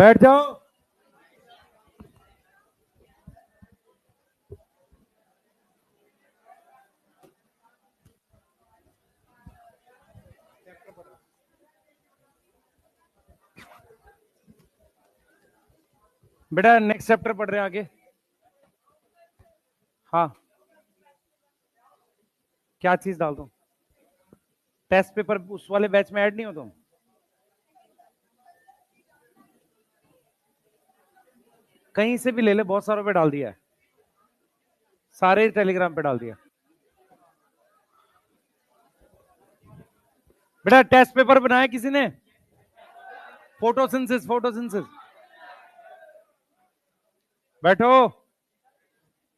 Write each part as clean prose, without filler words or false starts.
बैठ जाओ। बेटा नेक्स्ट चैप्टर पढ़ रहे हैं आगे। हाँ, क्या चीज डाल दूं? टेस्ट पेपर उस वाले बैच में ऐड नहीं हो तुम? कहीं से भी ले ले, बहुत सारों पे डाल दिया है, सारे टेलीग्राम पे डाल दिया। बेटा टेस्ट पेपर बनाया किसी ने? Photosynthesis, photosynthesis. बैठो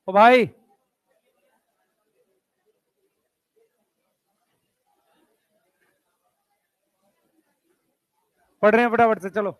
ओ भाई। पढ़ रहे हैं फटाफट से, चलो।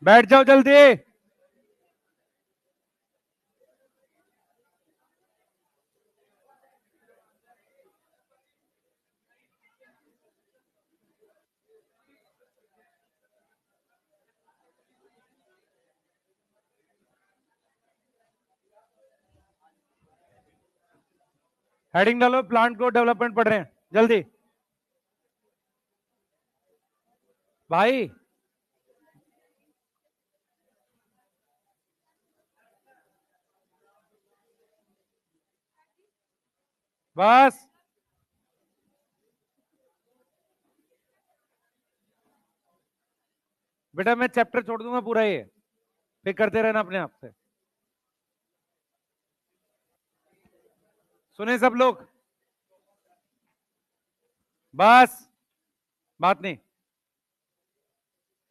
बैठ जाओ जल्दी। हेडिंग डालो, प्लांट ग्रोथ डेवलपमेंट पढ़ रहे हैं, जल्दी भाई। बस बेटा मैं चैप्टर छोड़ दूंगा पूरा, ये फिर करते रहना अपने आप से। सुने सब लोग? बस, बात नहीं।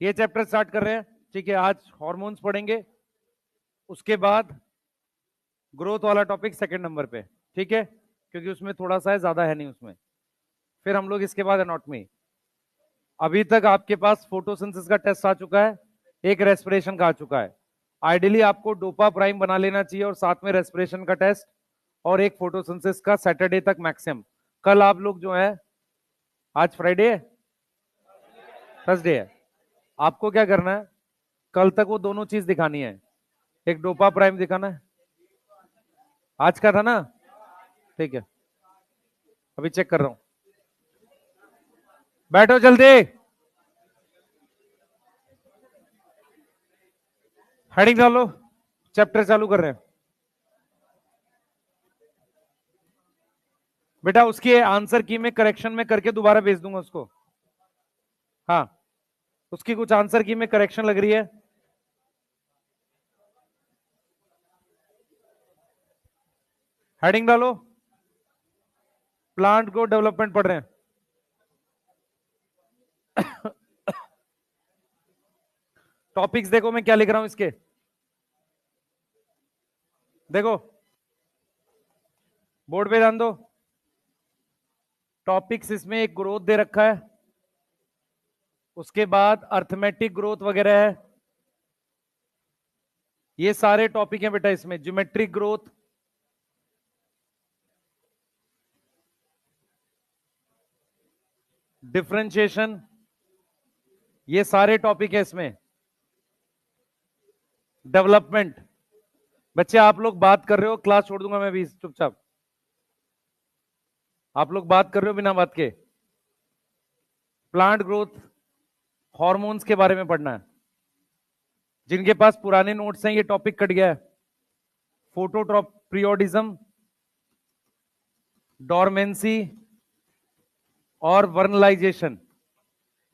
ये चैप्टर स्टार्ट कर रहे हैं, ठीक है। आज हॉर्मोन्स पढ़ेंगे, उसके बाद ग्रोथ वाला टॉपिक सेकंड नंबर पे, ठीक है, क्योंकि उसमें थोड़ा सा है, ज्यादा है नहीं उसमें। फिर हम लोग इसके बाद एनाटॉमी। अभी तक आपके पास फोटोसिंथेसिस का टेस्ट आ चुका है, एक रेस्पिरेशन का आ चुका है। आइडियली आपको डोपा प्राइम बना लेना चाहिए और साथ में रेस्पिरेशन का टेस्ट और एक फोटोसिंथेसिस का सैटरडे तक मैक्सिमम। कल आप लोग जो है, आज फ्राइडे है, थर्सडे है, आपको क्या करना है, कल तक वो दोनों चीज दिखानी है। एक डोपा प्राइम दिखाना है, आज का था ना, ठीक है, अभी चेक कर रहा हूं। बैठो जल्दी। हेडिंग डालो, चैप्टर चालू कर रहे हैं। बेटा उसकी आंसर की में करेक्शन में करके दोबारा भेज दूंगा उसको। हाँ, उसकी कुछ आंसर की में करेक्शन लग रही है। हेडिंग डालो, प्लांट ग्रोथ डेवलपमेंट पढ़ रहे हैं। टॉपिक्स देखो मैं क्या लिख रहा हूं इसके, देखो बोर्ड पे ध्यान दो। टॉपिक्स इसमें एक ग्रोथ दे रखा है, उसके बाद अर्थमेटिक ग्रोथ वगैरह है, ये सारे टॉपिक हैं बेटा इसमें। ज्योमेट्रिक ग्रोथ, डिफरेंशिएशन, ये सारे टॉपिक है इसमें। डेवलपमेंट। बच्चे आप लोग बात कर रहे हो, क्लास छोड़ दूंगा मैं भी, चुपचाप। आप लोग बात कर रहे हो बिना बात के। प्लांट ग्रोथ हार्मोन्स के बारे में पढ़ना है। जिनके पास पुराने नोट्स हैं ये टॉपिक कट गया है। फोटोट्रॉप पीरियोडिज्म, डॉर्मेंसी और वर्नलाइजेशन,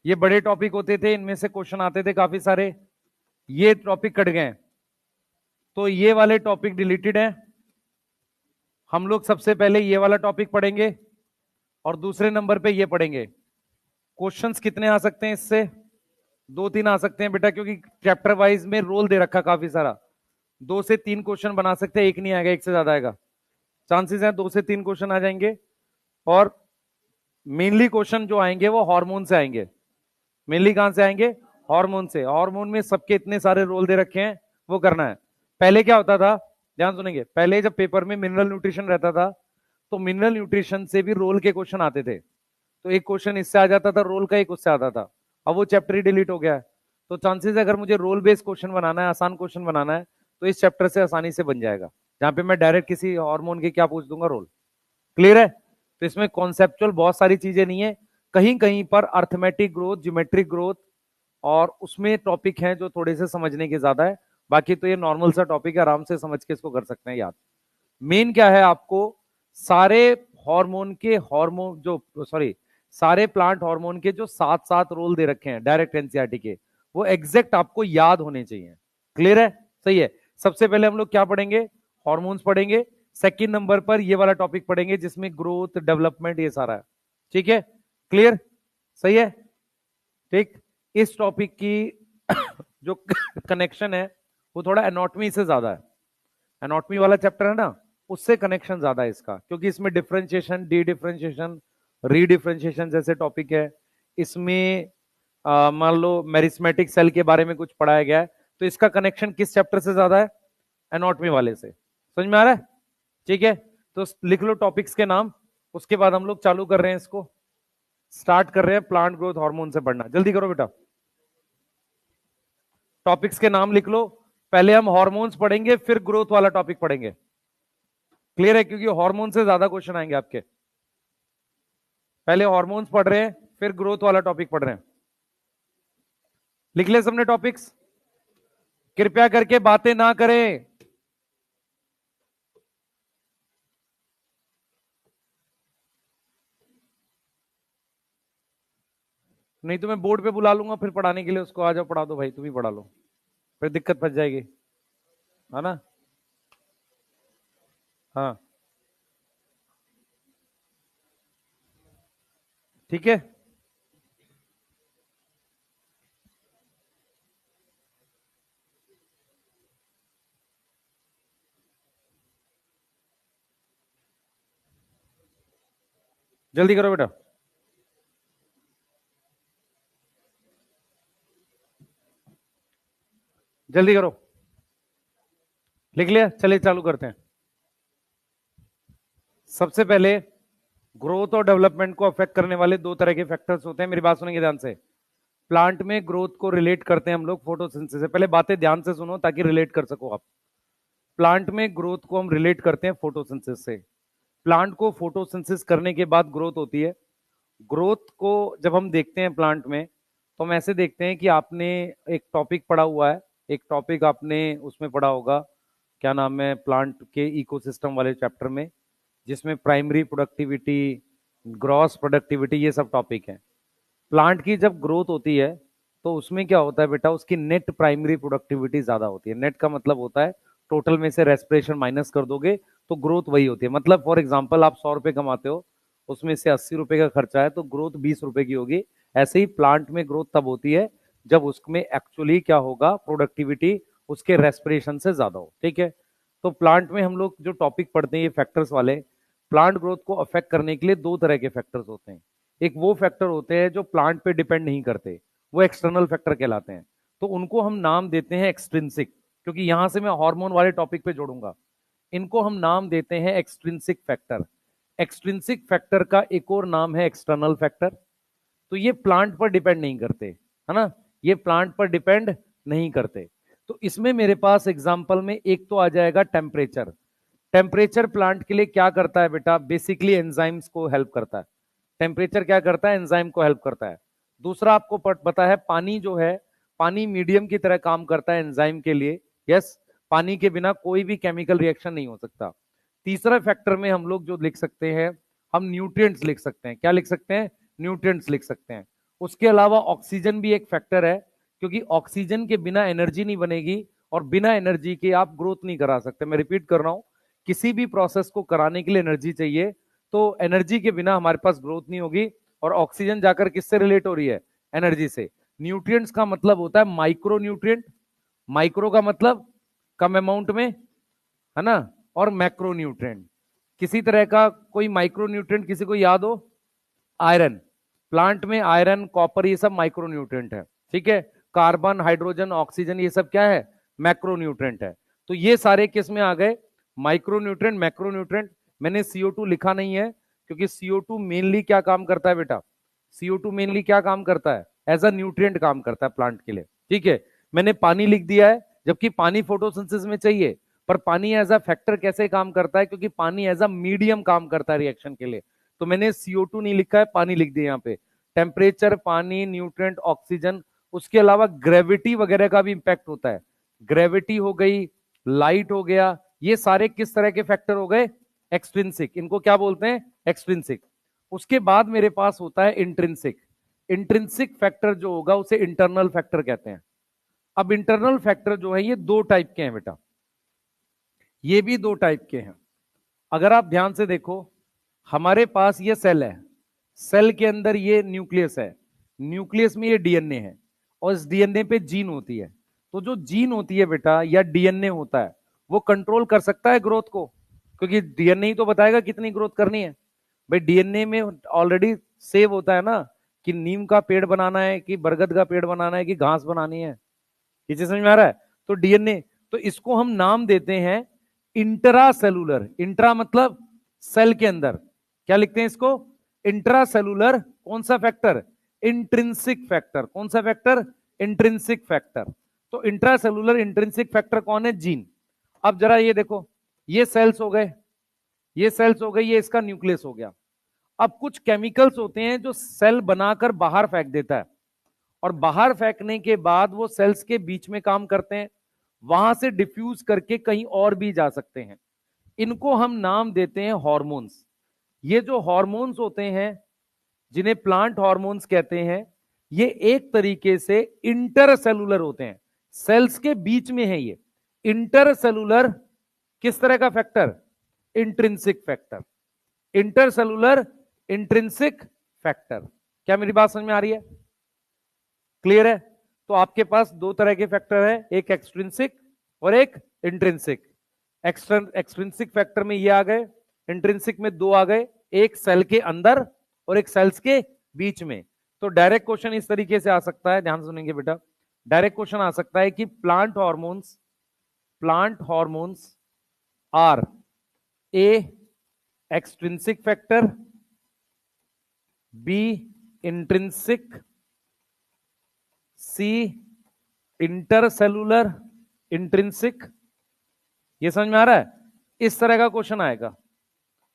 ये बड़े टॉपिक होते थे, इनमें से क्वेश्चन आते थे काफी सारे, ये टॉपिक कट गए। तो ये वाले टॉपिक डिलीटेड हैं। हम लोग सबसे पहले ये वाला टॉपिक पढ़ेंगे, और दूसरे नंबर पे ये पढ़ेंगे। क्वेश्चंस कितने आ सकते हैं इससे? 2-3 आ सकते हैं बेटा, क्योंकि चैप्टर वाइज में रोल दे रखा काफी सारा। 2 से 3 क्वेश्चन बना सकते हैं, एक नहीं आएगा, एक से ज्यादा आएगा। चांसेस है 2 से 3 क्वेश्चन आ जाएंगे। और मेनली क्वेश्चन जो आएंगे वो हार्मोन से आएंगे। मेनली कहां से आएंगे? हार्मोन से। हार्मोन में सबके इतने सारे रोल दे रखे हैं, वो करना है। पहले क्या होता था, ध्यान सुनेंगे, पहले जब पेपर में मिनरल न्यूट्रिशन रहता था तो मिनरल न्यूट्रिशन से भी रोल के क्वेश्चन आते थे। तो एक क्वेश्चन इससे आ जाता था रोल का, एक उससे आता था। अब वो चैप्टर ही डिलीट हो गया है। तो चांसेस अगर मुझे रोल बेस्ड क्वेश्चन बनाना है, आसान क्वेश्चन बनाना है, तो इस चैप्टर से आसानी से बन जाएगा, जहां पे मैं डायरेक्ट किसी हार्मोन के क्या पूछ दूंगा, रोल। क्लियर है? तो इसमें कॉन्सेप्चुअल बहुत सारी चीजें नहीं है, कहीं कहीं पर अर्थमेटिक ग्रोथ, ज्योमेट्रिक ग्रोथ, और उसमें टॉपिक हैं जो थोड़े से समझने के ज्यादा है। बाकी तो ये नॉर्मल सा टॉपिक है, आराम से समझ के इसको कर सकते हैं याद। मेन क्या है, आपको सारे हार्मोन के हार्मोन जो सॉरी सारे प्लांट हार्मोन के जो 7-7 रोल दे रखे हैं डायरेक्ट एनसीईआरटी के, वो एग्जैक्ट आपको याद होने चाहिए। क्लियर है? सही है। सबसे पहले हम लोग क्या पढ़ेंगे? हार्मोन्स पढ़ेंगे। सेकंड नंबर पर ये वाला टॉपिक पढ़ेंगे जिसमें ग्रोथ, डेवलपमेंट, ये सारा है। ठीक है? क्लियर? सही है? ठीक। इस टॉपिक की जो कनेक्शन है वो थोड़ा एनाटॉमी से ज्यादा है। एनाटॉमी वाला चैप्टर है ना, उससे कनेक्शन ज्यादा है इसका, क्योंकि इसमें डिफरेंशिएशन, डी डिफरेंशिएशन, रीडिफरेंशिएशन जैसे टॉपिक है। इसमें मान लो मेरिस्मेटिक सेल के बारे में कुछ पढ़ाया गया है। तो इसका कनेक्शन किस चैप्टर से ज्यादा है? एनाटॉमी वाले से। समझ में आ रहा है? ठीक है, तो लिख लो टॉपिक्स के नाम। उसके बाद हम लोग चालू कर रहे हैं, इसको स्टार्ट कर रहे हैं प्लांट ग्रोथ हार्मोन से पढ़ना। जल्दी करो बेटा, टॉपिक्स के नाम लिख लो। पहले हम हार्मोन्स पढ़ेंगे, फिर ग्रोथ वाला टॉपिक पढ़ेंगे। क्लियर है? क्योंकि हार्मोन से ज्यादा क्वेश्चन आएंगे आपके। पहले हार्मोन्स पढ़ रहे हैं, फिर ग्रोथ वाला टॉपिक पढ़ रहे हैं। लिख ले सबने टॉपिक्स? कृपया करके बातें ना करें। नहीं तो मैं बोर्ड पे बुला लूंगा फिर पढ़ाने के लिए उसको। आ जाओ पढ़ा दो भाई, तुम ही पढ़ा लो, फिर दिक्कत फंस जाएगी, है ना? हाँ, ठीक है। जल्दी करो बेटा, जल्दी करो। लिख लिया? चलिए चालू करते हैं। सबसे पहले ग्रोथ और डेवलपमेंट को अफेक्ट करने वाले 2 तरह के फैक्टर्स होते हैं। मेरी बात सुनेंगे ध्यान से। प्लांट में ग्रोथ को रिलेट करते हैं हम लोग फोटोसिंथेसिस से। पहले बातें ध्यान से सुनो ताकि रिलेट कर सको आप। प्लांट में ग्रोथ को हम रिलेट करते हैं फोटोसिंथेसिस से। प्लांट को फोटोसिंथेसिस करने के बाद ग्रोथ होती है। ग्रोथ को जब हम देखते हैं प्लांट में, तो हम ऐसे देखते हैं कि आपने एक टॉपिक पढ़ा हुआ है, एक टॉपिक आपने उसमें पढ़ा होगा, क्या नाम है, प्लांट के इकोसिस्टम वाले चैप्टर में, जिसमें प्राइमरी प्रोडक्टिविटी, ग्रॉस प्रोडक्टिविटी, ये सब टॉपिक है। प्लांट की जब ग्रोथ होती है तो उसमें क्या होता है बेटा, उसकी नेट प्राइमरी प्रोडक्टिविटी ज्यादा होती है। नेट का मतलब होता है टोटल में से रेस्पिरेशन माइनस कर दोगे तो ग्रोथ वही होती है। मतलब फॉर एग्जांपल आप 100 रुपए कमाते हो, उसमें से 80 रुपए का खर्चा है, तो ग्रोथ 20 रुपए की होगी। ऐसे ही प्लांट में ग्रोथ तब होती है जब उसमें एक्चुअली क्या होगा, प्रोडक्टिविटी उसके रेस्पिरेशन से ज्यादा हो। ठीक है? तो प्लांट में हम लोग जो टॉपिक पढ़ते हैं ये फैक्टर्स वाले, प्लांट ग्रोथ को अफेक्ट करने के लिए 2 तरह के फैक्टर्स होते हैं। एक वो फैक्टर होते हैं जो प्लांट पे डिपेंड नहीं करते, वो एक्सटर्नल फैक्टर कहलाते हैं। तो उनको हम नाम देते हैं एक्सट्रिंसिक, क्योंकि यहां से मैं हार्मोन वाले टॉपिक पे जोड़ूंगा। इनको हम नाम देते हैं एक्सट्रिंसिक फैक्टर। एक्सट्रिंसिक फैक्टर का एक और नाम है एक्सटर्नल फैक्टर। तो ये प्लांट पर डिपेंड नहीं करते, है ना? ये प्लांट पर डिपेंड नहीं करते। तो इसमें मेरे पास एग्जांपल में एक तो आ जाएगा टेम्परेचर। टेम्परेचर प्लांट के लिए क्या करता है बेटा? बेसिकली एंजाइम्स को हेल्प करता है। टेम्परेचर क्या करता है? एंजाइम को हेल्प करता है। दूसरा आपको पता है, पानी जो है, पानी मीडियम की तरह काम करता है एंजाइम के लिए। यस, पानी के बिना कोई भी केमिकल रिएक्शन नहीं हो सकता। तीसरा फैक्टर में हम लोग जो लिख सकते हैं, हम न्यूट्रिएंट्स लिख सकते हैं। क्या लिख सकते हैं? न्यूट्रिएंट्स लिख सकते हैं। उसके अलावा ऑक्सीजन भी एक फैक्टर है, क्योंकि ऑक्सीजन के बिना एनर्जी नहीं बनेगी, और बिना एनर्जी के आप ग्रोथ नहीं करा सकते। मैं रिपीट कर रहा हूं, किसी भी प्रोसेस को कराने के लिए एनर्जी चाहिए। तो एनर्जी के बिना हमारे पास ग्रोथ नहीं होगी। और ऑक्सीजन जाकर किससे रिलेट हो रही है? एनर्जी से। न्यूट्रिएंट्स का मतलब होता है माइक्रो न्यूट्रिएंट, माइक्रो का मतलब कम अमाउंट में, है ना, और मैक्रो न्यूट्रिएंट। किसी तरह का कोई माइक्रो न्यूट्रिएंट किसी को याद हो? आयरन, प्लांट में आयरन, कॉपर, ये सब माइक्रो न्यूट्रिएंट है, ठीक है। कार्बन, हाइड्रोजन, ऑक्सीजन, ये सब क्या है? मैक्रो न्यूट्रिएंट है। तो ये सारे किस में आ गए? Micro nutrient, macro nutrient. मैंने CO2 लिखा नहीं है क्योंकि CO2 मेनली क्या काम करता है बेटा? CO2 मेनली क्या काम करता है? एज अ न्यूट्रिएंट काम करता है प्लांट के लिए, ठीक है। मैंने पानी लिख दिया है, जबकि पानी फोटोसिंथेसिस में चाहिए, पर पानी एज अ फैक्टर कैसे काम करता है? क्योंकि पानी एज अ मीडियम काम करता है रिएक्शन के लिए। तो मैंने CO2 नहीं लिखा है, पानी लिख दिया यहाँ पे। टेम्परेचर, पानी, न्यूट्रिएंट, ऑक्सीजन, उसके अलावा ग्रेविटी वगैरह का भी इंपैक्ट होता है। ग्रेविटी हो गई, लाइट हो गया, ये सारे किस तरह के फैक्टर हो गए? एक्सट्रिंसिक। इनको क्या बोलते हैं? एक्सट्रिंसिक। उसके बाद मेरे पास होता है इंट्रिंसिक। इंट्रिंसिक फैक्टर जो होगा उसे इंटरनल फैक्टर कहते हैं। अब इंटरनल फैक्टर जो है ये दो टाइप के हैं बेटा, ये भी दो टाइप के हैं। अगर आप ध्यान से देखो, हमारे पास ये सेल है, सेल के अंदर ये न्यूक्लियस है, न्यूक्लियस में ये डीएनए है, और इस डीएनए पे जीन होती है। तो जो जीन होती है बेटा या डीएनए होता है, वो कंट्रोल कर सकता है ग्रोथ को, क्योंकि डीएनए ही तो बताएगा कितनी ग्रोथ करनी है। भाई डीएनए में ऑलरेडी सेव होता है ना कि नीम का पेड़ बनाना है, कि बरगद का पेड़ बनाना है, कि घास बनानी है। ये चीज समझ में आ रहा है? तो डीएनए, तो इसको हम नाम देते हैं इंट्रा सेलुलर। इंट्रा मतलब सेल के अंदर, क्या लिखते हैं इसको? Intra cellular. कौन सा फैक्टर? Intrinsic factor. कौन सा फैक्टर? Intrinsic factor. तो इंट्रा सेलुलर इंट्रिंसिक फैक्टर कौन है? जीन। अब जरा ये देखो, ये सेल्स हो गए, ये सेल्स हो गई, ये इसका न्यूक्लियस हो गया। अब कुछ केमिकल्स होते हैं जो सेल बनाकर बाहर फेंक देता है, और बाहर फेंकने के बाद वो सेल्स के बीच में काम करते हैं, वहां से डिफ्यूज करके कहीं और भी जा सकते हैं। इनको हम नाम देते हैं हॉर्मोन्स। ये जो हॉर्मोन्स होते हैं, जिन्हें प्लांट हॉर्मोन्स कहते हैं, ये एक तरीके से इंटरसेलुलर होते हैं, सेल्स के बीच में है ये। इंटरसेलुलर किस तरह का factor? Intrinsic factor. Intercellular intrinsic factor. क्या मेरी बात समझ में आ रही है? क्लियर है? तो आपके पास दो तरह के फैक्टर है, एक एक्सट्रिंसिक और एक इंट्रिंसिक। एक्सट्रिंसिक फैक्टर में ये आ गए, इंट्रिंसिक में दो आ गए, एक सेल के अंदर और एक सेल्स के बीच में। तो डायरेक्ट क्वेश्चन इस तरीके से आ सकता है, ध्यान सुनेंगे बेटा। डायरेक्ट क्वेश्चन आ सकता है कि plant hormones are A extrinsic factor, B intrinsic, C intercellular intrinsic. ये समझ में आ रहा है? इस तरह का क्वेश्चन आएगा।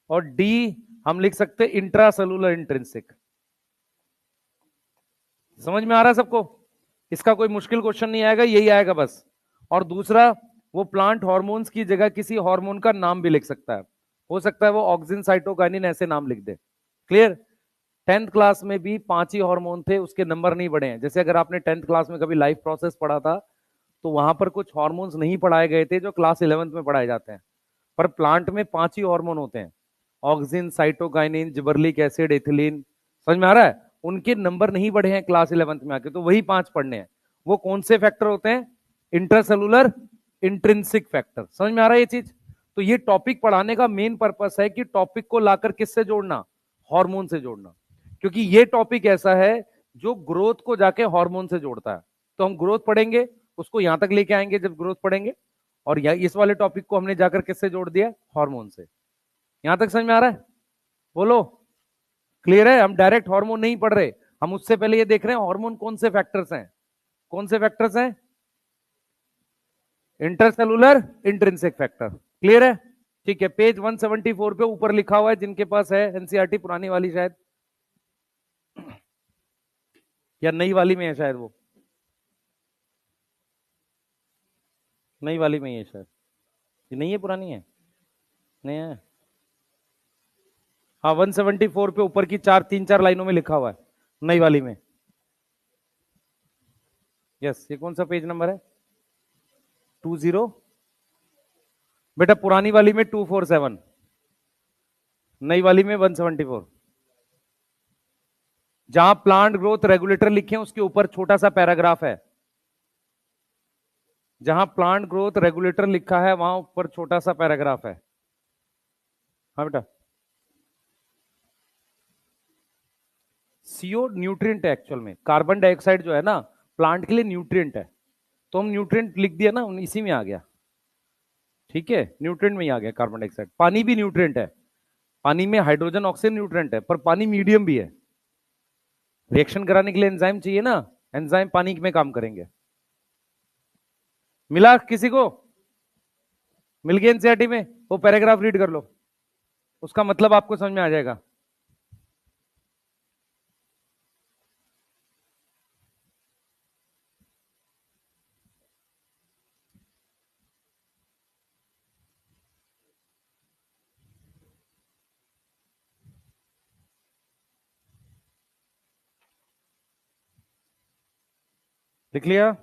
और डी हम लिख सकते हैं इंट्रासेलुलर इंट्रिंसिक। समझ में आ रहा है सबको? इसका कोई मुश्किल क्वेश्चन नहीं आएगा, यही आएगा बस। और दूसरा, वो प्लांट हार्मोन्स की जगह किसी हार्मोन का नाम भी लिख सकता है, हो सकता है वो ऑक्सिन, साइटोकाइनिन ऐसे नाम लिख दे। क्लियर? 10th क्लास में भी 5 ही हार्मोन थे, उसके नंबर नहीं बढ़े हैं। जैसे अगर आपने 10th क्लास में कभी लाइफ प्रोसेस पढ़ा था, तो वहां पर कुछ हार्मोन्स नहीं पढ़ाए गए थे जो क्लास 11th में पढ़ाए जाते हैं। पर प्लांट में 5 ही हार्मोन होते हैं, ऑक्सिन, साइटोकाइनिन, जिबरलिक एसिड, एथिलीन। समझ में आ रहा है? उनके नंबर नहीं बढ़े हैं क्लास 11th में आके, तो वही 5 पढ़ने हैं। वो कौन से फैक्टर होते हैं? Intercellular intrinsic factor. समझ में आ रहा है ये चीज? तो ये टॉपिक पढ़ाने का मेन पर्पस है कि टॉपिक को लाकर किससे जोड़ना? हार्मोन से जोड़ना। क्योंकि ये टॉपिक ऐसा है जो ग्रोथ को जाके हार्मोन से जोड़ता है। तो हम ग्रोथ पढ़ेंगे, उसको यहां तक लेके आएंगे जब ग्रोथ पढ़ेंगे, और इस वाले टॉपिक को हमने जाकर किससे जोड़ दिया? हार्मोन से। यहां तक समझ में आ रहा है? बोलो, क्लियर है? हम डायरेक्ट हार्मोन नहीं पढ़ रहे, हम उससे पहले ये देख रहे हैं हार्मोन कौन से फैक्टर्स हैं। कौन से फैक्टर्स हैं? Intercellular intrinsic factor. क्लियर है? ठीक है, पेज 174 पे ऊपर लिखा हुआ है, जिनके पास है एनसीईआरटी पुरानी वाली शायद, या नई वाली में है शायद, वो नई वाली में ही है शायद। ये नहीं है, पुरानी है? नहीं है? हाँ, 174 पे ऊपर की 3-4 लाइनों में लिखा हुआ है, नई वाली में। यस, ये कौन सा पेज नंबर है? 20? बेटा पुरानी वाली में 247। नई वाली में 174। जहां प्लांट ग्रोथ रेगुलेटर लिखे हैं उसके ऊपर छोटा सा पैराग्राफ है। जहां प्लांट ग्रोथ रेगुलेटर लिखा है वहां ऊपर छोटा सा पैराग्राफ है। हाँ बेटा, सीओ न्यूट्रिएंट है एक्चुअल में। कार्बन डाइऑक्साइड जो है ना प्लांट के लिए न्यूट्रिएंट है, तो हम न्यूट्रिएंट लिख दिया ना, इसी में आ गया। ठीक है, न्यूट्रिएंट में ही आ गया कार्बन डाइऑक्साइड। पानी भी न्यूट्रिएंट है, पानी में हाइड्रोजन ऑक्सीजन न्यूट्रिएंट है, पर पानी मीडियम भी है। रिएक्शन कराने के लिए एंजाइम चाहिए ना, एंजाइम पानी में काम करेंगे। मिला किसी को? मिल गया एनसीईआरटी में? वो पैराग्राफ रीड कर लो, उसका मतलब आपको समझ में आ जाएगा। लिख लिया?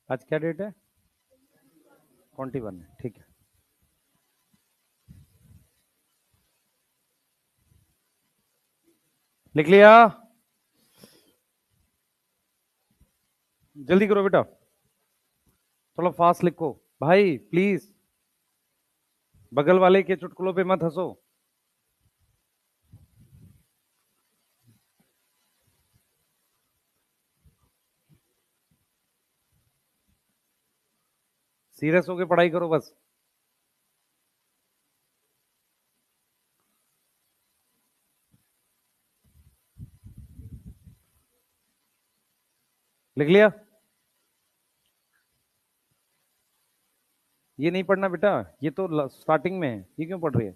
आज क्या डेट है? 21 है, ठीक है। लिख लिया? जल्दी करो बेटा, थोड़ा फास्ट लिखो भाई प्लीज, बगल वाले के चुटकुलों पे मत हंसो। सीरियस होके पढ़ाई करो बस। लिख लिया? ये नहीं पढ़ना बेटा, ये तो स्टार्टिंग में है, ये क्यों पढ़ रही है?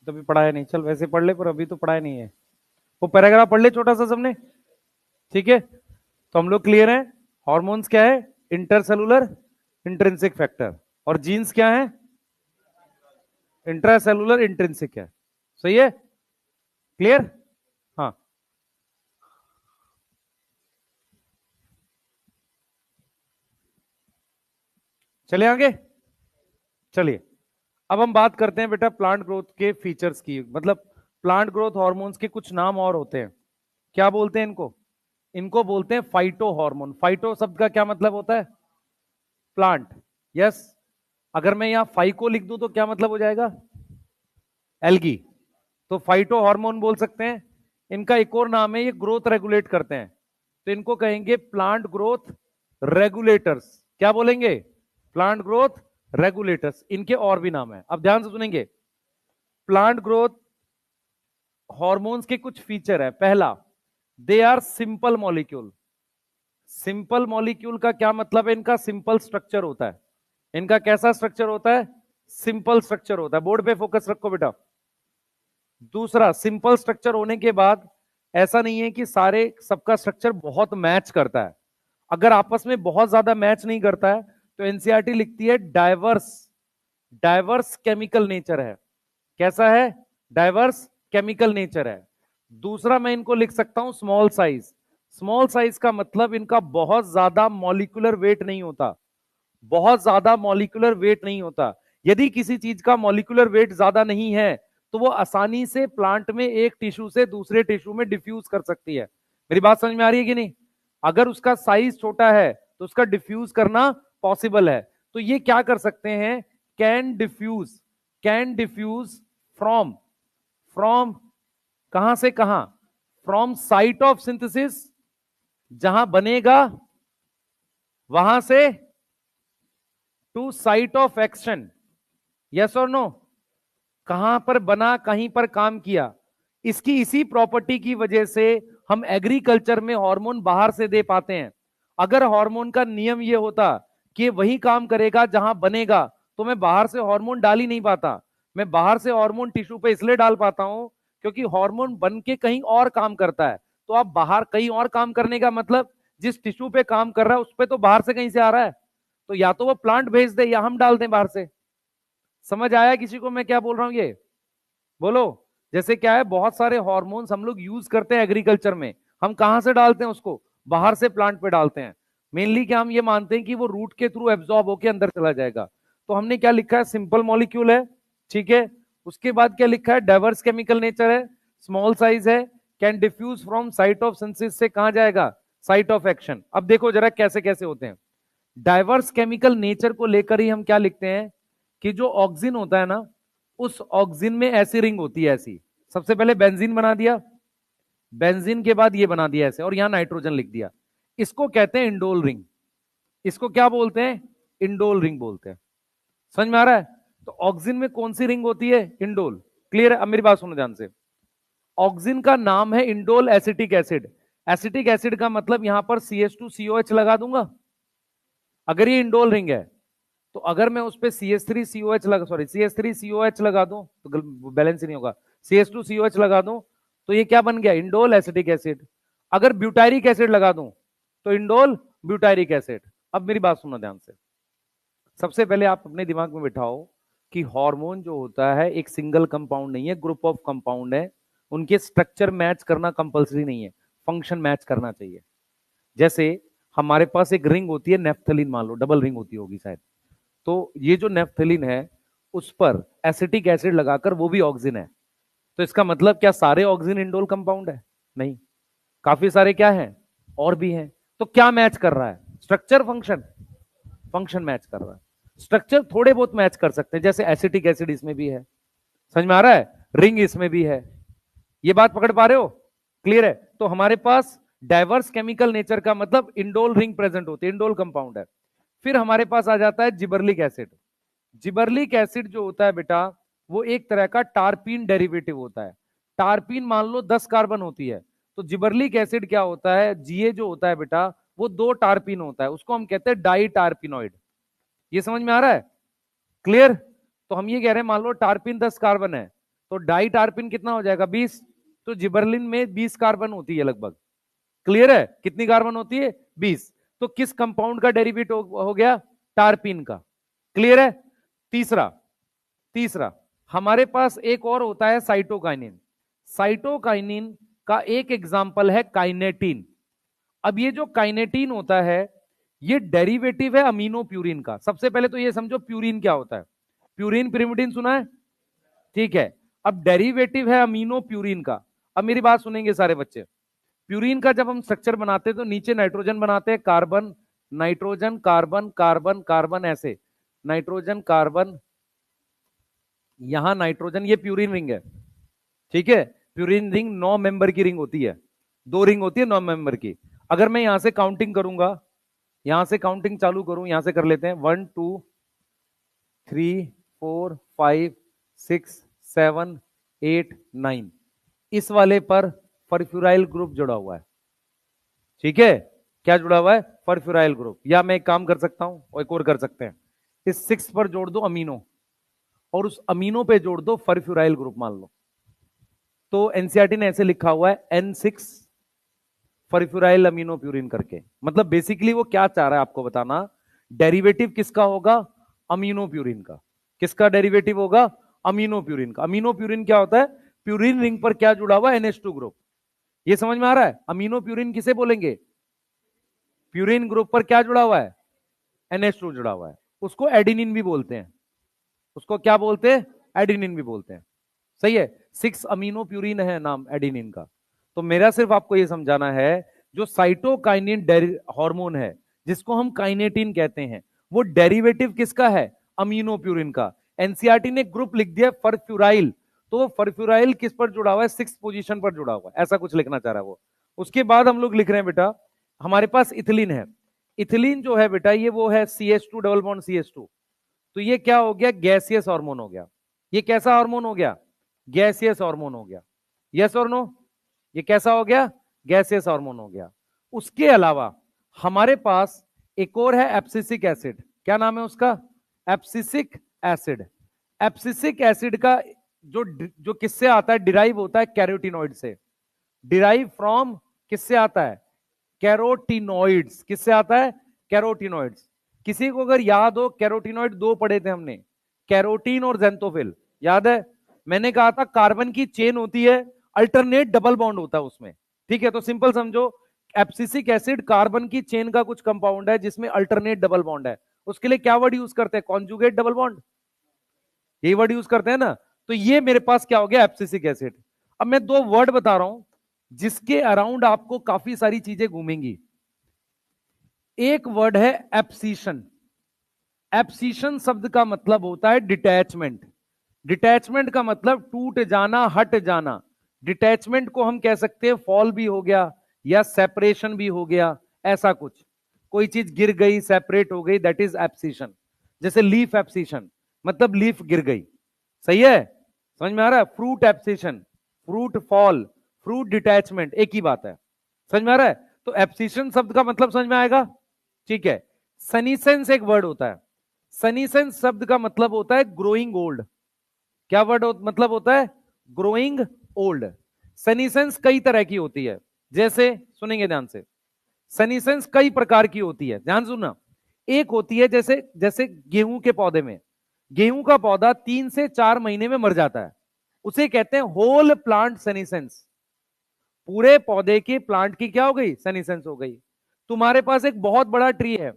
तो अभी पढ़ाया नहीं, चल वैसे पढ़ ले, पर अभी तो पढ़ाया नहीं है। वो पैराग्राफ पढ़ ले छोटा सा सबने, ठीक है? तो हम लोग क्लियर हैं। हॉर्मोन्स क्या है? Intercellular intrinsic factor. और जीन्स क्या है? इंट्रासेलुलर इंट्रिंसिक है। सही है? क्लियर? हाँ, चलिए आगे। चलिए अब हम बात करते हैं बेटा प्लांट ग्रोथ के फीचर्स की, मतलब प्लांट ग्रोथ हार्मोन्स के कुछ नाम और होते हैं। क्या बोलते हैं इनको? इनको बोलते हैं फाइटो हार्मोन। फाइटो शब्द का क्या मतलब होता है? प्लांट। यस। अगर मैं यहां फाइको लिख दूं तो क्या मतलब हो जाएगा? एल्गी। तो फाइटो हार्मोन बोल सकते हैं। इनका एक और नाम है, ये ग्रोथ रेगुलेट करते हैं, तो इनको कहेंगे प्लांट ग्रोथ रेगुलेटर्स। क्या बोलेंगे? Plant growth regulators. इनके और भी नाम है, अब ध्यान से सुनेंगे। प्लांट ग्रोथ हार्मोन्स के कुछ फीचर है। पहला, they are simple molecule. Simple molecule का क्या मतलब है? इनका सिंपल स्ट्रक्चर होता है। इनका कैसा स्ट्रक्चर होता है? सिंपल स्ट्रक्चर होता है। बोर्ड पे फोकस रखो बेटा। दूसरा, सिंपल स्ट्रक्चर होने के बाद ऐसा नहीं है कि सारे सबका स्ट्रक्चर बहुत मैच करता है। अगर आपस में बहुत ज्यादा मैच नहीं करता है तो एनसीईआरटी लिखती है डाइवर्स। डाइवर्स केमिकल नेचर है। कैसा है? डाइवर्स केमिकल नेचर है। दूसरा, मैं इनको लिख सकता हूं स्मॉल साइज। स्मॉल साइज का मतलब इनका बहुत ज्यादा मॉलिक्यूलर वेट नहीं होता। बहुत ज्यादा मॉलिक्यूलर वेट नहीं होता। यदि किसी चीज का मॉलिक्यूलर वेट ज्यादा नहीं है तो वो आसानी से प्लांट में एक टिश्यू से दूसरे टिश्यू में डिफ्यूज कर सकती है। मेरी बात समझ में आ रही है कि नहीं? अगर उसका साइज छोटा है तो उसका डिफ्यूज करना पॉसिबल है। तो ये क्या कर सकते हैं? Can diffuse. Can diffuse from, from कहां से कहां? फ्रॉम साइट ऑफ सिंथेसिस, जहां बनेगा वहां से, to site of action. Yes और नो? कहां पर बना, कहीं पर काम किया। इसकी इसी प्रॉपर्टी की वजह से हम एग्रीकल्चर में हार्मोन बाहर से दे पाते हैं। अगर हार्मोन का नियम ये होता कि वही काम करेगा जहां बनेगा, तो मैं बाहर से हार्मोन डाल ही नहीं पाता। मैं बाहर से हार्मोन टिश्यू पे इसलिए डाल पाता हूं क्योंकि हार्मोन बन के कहीं और काम करता है। तो आप बाहर कहीं और काम करने का मतलब, जिस टिश्यू पे काम कर रहा है उस पे तो बाहर से कहीं से आ रहा है, तो या तो वो प्लांट भेज दे या हम डाल दें बाहर से। समझ आया किसी को मैं क्या बोल रहा हूं? ये बोलो। जैसे क्या है, बहुत सारे हॉर्मोन्स हम लोग यूज करते हैं एग्रीकल्चर में, हम कहां से डालते हैं उसको? बाहर से प्लांट पे डालते हैं। मेनली क्या हम ये मानते हैं कि वो रूट के थ्रू एब्जॉर्ब होकर अंदर चला जाएगा। तो हमने क्या लिखा है? सिंपल मॉलिक्यूल है, ठीक है। उसके बाद क्या लिखा है? डाइवर्स केमिकल नेचर है, स्मॉल साइज है, can diffuse from site of synthesis से कहां जाएगा? Site of action. अब देखो जरा कैसे कैसे होते हैं। डाइवर्स केमिकल नेचर को लेकर ही हम क्या लिखते हैं कि जो ऑक्सीजन होता है ना, उस ऑक्सीजन में ऐसी रिंग होती है, ऐसी। सबसे पहले बेंजीन बना दिया, बेंजीन के बाद ये बना दिया ऐसे, और यहां नाइट्रोजन लिख दिया। इसको कहते हैं इंडोल रिंग। इसको क्या बोलते हैं? इंडोल रिंग बोलते हैं। समझ में आ रहा है? तो ऑक्सीजन में कौन सी रिंग होती है? इंडोल। क्लियर है? अब मेरी बात सुनो ध्यान से। ऑक्सीजन का नाम है indole acetic acid. Acetic acid का मतलब यहां पर CH2COH लगा दूंगा अगर ये इंडोल रिंग है। तो अगर मैं उस पर CH3COH लगा, सॉरी CH3COH लगा दूं तो बैलेंस ही नहीं होगा, CH2COH लगा दूं तो ये क्या बन गया? Indole acetic acid. अगर ब्यूटायरिक एसिड लगा दूं तो इंडोल ब्यूटायरिक एसिड। अब मेरी बात सुनना ध्यान से। सबसे पहले आप अपने दिमाग में बिठाओ कि हार्मोन जो होता है एक सिंगल कंपाउंड नहीं है, ग्रुप ऑफ कंपाउंड है। उनके स्ट्रक्चर मैच करना कंपलसरी नहीं है, फंक्शन मैच करना चाहिए। जैसे हमारे पास एक रिंग होती है नेफ्थलीन, मान लो डबल रिंग होती होगी शायद। तो ये जो नेफ्थलीन है उस पर एसिटिक एसिड लगाकर, वो भी ऑक्सीजन है। तो इसका मतलब क्या सारे ऑक्सीजन इंडोल कंपाउंड है? नहीं, काफी सारे क्या हैं? और भी हैं। तो क्या मैच कर रहा है? Structure, function? फंक्शन मैच कर रहा है। स्ट्रक्चर थोड़े बहुत मैच कर सकते हैं, जैसे एसिटिक एसिड इसमें भी है, समझ में आ रहा है? रिंग इसमें भी है। ये बात पकड़ पा रहे हो? क्लियर है? तो हमारे पास डाइवर्स केमिकल नेचर का मतलब इंडोल रिंग प्रेजेंट होती है, इंडोल कंपाउंड है। फिर हमारे पास आ जाता है जिबरलिक एसिड। जिबरलिक एसिड जो होता है बेटा, वो एक तरह का टारपीन डेरिवेटिव होता है। टारपीन मान लो 10 कार्बन होती है, तो जिबरलिक एसिड क्या होता है? जीए जो होता है बेटा, वो 2 टारपीन होता है, उसको हम कहते हैं डाई टारपीनॉइड। ये समझ में आ रहा है? क्लियर? तो हम ये कह रहे हैं, मान लो टारपीन 10 कार्बन है, तो डाई टारपीन कितना हो जाएगा? 20। तो जिबरलिन में 20 कार्बन होती है लगभग। क्लियर है? कितनी कार्बन होती है? 20। तो किस कंपाउंड का डेरिवेटिव हो गया? टारपीन का। क्लियर है? तीसरा, तीसरा हमारे पास एक और होता है साइटोकाइनिन। साइटोकाइनिन का एक एग्जाम्पल है काइनेटिन। अब ये जो काइनेटिन होता है, ये डेरिवेटिव है अमीनो प्यूरिन का। सबसे पहले तो ये समझो प्यूरिन क्या होता है। प्यूरिन पिरिमिडिन सुना है? ठीक है। अब डेरिवेटिव है अमीनो प्यूरिन का। अब मेरी बात सुनेंगे सारे बच्चे। प्यूरिन का जब हम स्ट्रक्चर बनाते हैं तो नीचे नाइट्रोजन बनाते हैं, carbon nitrogen carbon carbon carbon, ऐसे नाइट्रोजन कार्बन, यहां नाइट्रोजन, ये प्यूरिन रिंग है। ठीक है? प्यूरिन रिंग 9 मेंबर की रिंग होती है, 2 रिंग होती है 9 मेंबर की। अगर मैं यहां से काउंटिंग करूंगा, यहां से काउंटिंग चालू करूं, यहां से कर लेते हैं 1 2 3 4 5 6 7 8 9, इस वाले पर फर्फ्यूराइल ग्रुप जुड़ा हुआ है। ठीक है? क्या जुड़ा हुआ है? फर्फ्यूराइल ग्रुप। या मैं एक काम कर सकता हूं, और एक और कर सकते हैं, इस 6 पर जोड़ दो अमीनो, और उस अमीनो पे जोड़ दो फर्फ्यूराइल ग्रुप मान लो। तो एनसीईआरटी ने ऐसे लिखा हुआ है N6 फर्फ्यूराइल अमीनो प्यूरिन करके। मतलब बेसिकली वो क्या चाह रहा है आपको बताना, डेरिवेटिव किसका होगा? अमीनो प्यूरिन का। किसका डेरिवेटिव होगा? अमीनो प्यूरिन का। अमीनो प्यूरिन क्या होता है? प्यूरिन रिंग पर क्या जुड़ा हुआ है? NH2 group. ये समझ में आ रहा है? अमीनो प्यूरिन किसे बोलेंगे? प्यूरिन ग्रुप पर क्या जुड़ा हुआ है? NH2 जुड़ा हुआ है। उसको एडिनिन भी बोलते हैं। उसको क्या बोलते हैं? एडिनिन भी बोलते हैं। सही है? 6 अमीनो प्यूरिन है नाम एडिनिन का। तो मेरा सिर्फ आपको यह समझाना है, जो साइटोकाइनिन हार्मोन है जिसको हम काइनेटिन कहते हैं, वो डेरिवेटिव किसका है? अमीनो प्यूरिन का। एनसीईआरटी ने ग्रुप लिख दिया फर्फ्यूराइल, तो वो फर्फ्यूराइल किस पर जुड़ा हुआ है? 6th पोजीशन पर जुड़ा हुआ है, ऐसा कुछ लिखना चाह रहा है वो। उसके बाद हम लोग लिख रहे हैं बेटा, हमारे पास इथिलीन है। इथिलीन जो है बेटा, ये वो है CH2 डबल बॉन्ड CH2। तो ये क्या हो गया? गैसियस हार्मोन हो गया। ये कैसा हार्मोन हो गया? गैसियस हार्मोन हो गया। यस और नो? ये कैसा हो गया? गैसियस हार्मोन हो गया। उसके अलावा हमारे पास एक और है एब्सिसिक एसिड। क्या नाम है उसका? Abscisic acid. एब्सिसिक एसिड का जो जो किससे आता है? डिराइव होता है कैरोटिनॉइड से। डिराइव फ्रॉम किससे आता है? कैरोटिनॉइड्स। किससे आता है? कैरोटिनॉइड्स। किसी को अगर याद हो, कैरोटिनॉइड दो पढ़े थे हमने, कैरोटीन और जेंथोफिल, याद है? मैंने कहा था कार्बन की चेन होती है, अल्टरनेट डबल बॉन्ड होता है उसमें। ठीक है, तो सिंपल समझो, एब्सिसिक एसिड कार्बन की चेन का कुछ कंपाउंड है जिसमें अल्टरनेट डबल बॉन्ड है। उसके लिए क्या वर्ड यूज करते हैं? कॉन्जुगेट डबल बॉन्ड, यही वर्ड यूज करते हैं ना। तो ये मेरे पास क्या हो गया? Abscisic acid. अब मैं दो वर्ड बता रहा हूं जिसके अराउंड आपको काफी सारी चीजें घूमेंगी। एक वर्ड है एब्सिशन। एब्सिशन शब्द का मतलब होता है डिटैचमेंट। डिटैचमेंट का मतलब टूट जाना, हट जाना। डिटैचमेंट को हम कह सकते हैं फॉल भी हो गया या सेपरेशन भी हो गया, ऐसा कुछ। कोई चीज गिर गई, सेपरेट हो गई, दैट इज एब्सिशन। जैसे लीफ एब्सिशन, मतलब लीफ गिर गई। सही है? समझ में आ रहा है? Fruit abscission, fruit fall, fruit detachment, एक ही बात है। समझ में आ रहा है? तो एब्सिशन शब्द का मतलब समझ में आएगा? ठीक है। सनीसेंस एक वर्ड होता है। सनीसेंस शब्द का मतलब होता है ग्रोइंग ओल्ड। क्या वर्ड मतलब होता है? Growing old. सनीसेंस कई तरह की होती है। जैसे, सुनेंगे ध्यान से, सनीसेंस कई प्रकार की होती है, ध्यान सुनना। एक होती है जैसे जैसे गेहूं के पौधे में, गेहूं का पौधा 3 से 4 महीने में मर जाता है, उसे कहते हैं होल प्लांट सनीसेंस। पूरे पौधे के प्लांट की क्या हो गई? सनीसेंस हो गई। तुम्हारे पास एक बहुत बड़ा ट्री है,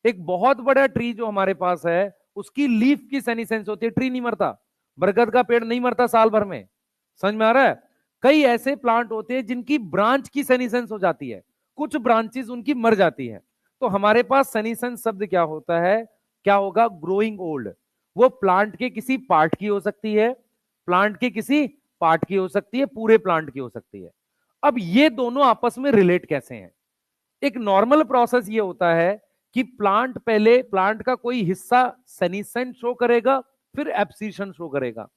एक बहुत बड़ा ट्री जो हमारे पास है, उसकी लीफ की सनीसेंस होती है, ट्री नहीं मरता। बरगद का पेड़ नहीं मरता साल भर में। समझ में आ रहा है? कई ऐसे प्लांट होते हैं जिनकी ब्रांच की सनीसेंस हो जाती है, कुछ ब्रांचेस उनकी मर जाती है। तो हमारे पास सनीसेंस शब्द क्या होता है? क्या होगा? Growing old. वो प्लांट के किसी पार्ट की हो सकती है, प्लांट के किसी पार्ट की हो सकती है, पूरे प्लांट की हो सकती है। अब ये दोनों आपस में रिलेट कैसे हैं? एक नॉर्मल प्रोसेस ये होता है कि प्लांट, पहले प्लांट का कोई हिस्सा सनीसेंस शो करेगा, फिर एब्सिशन शो करेगा।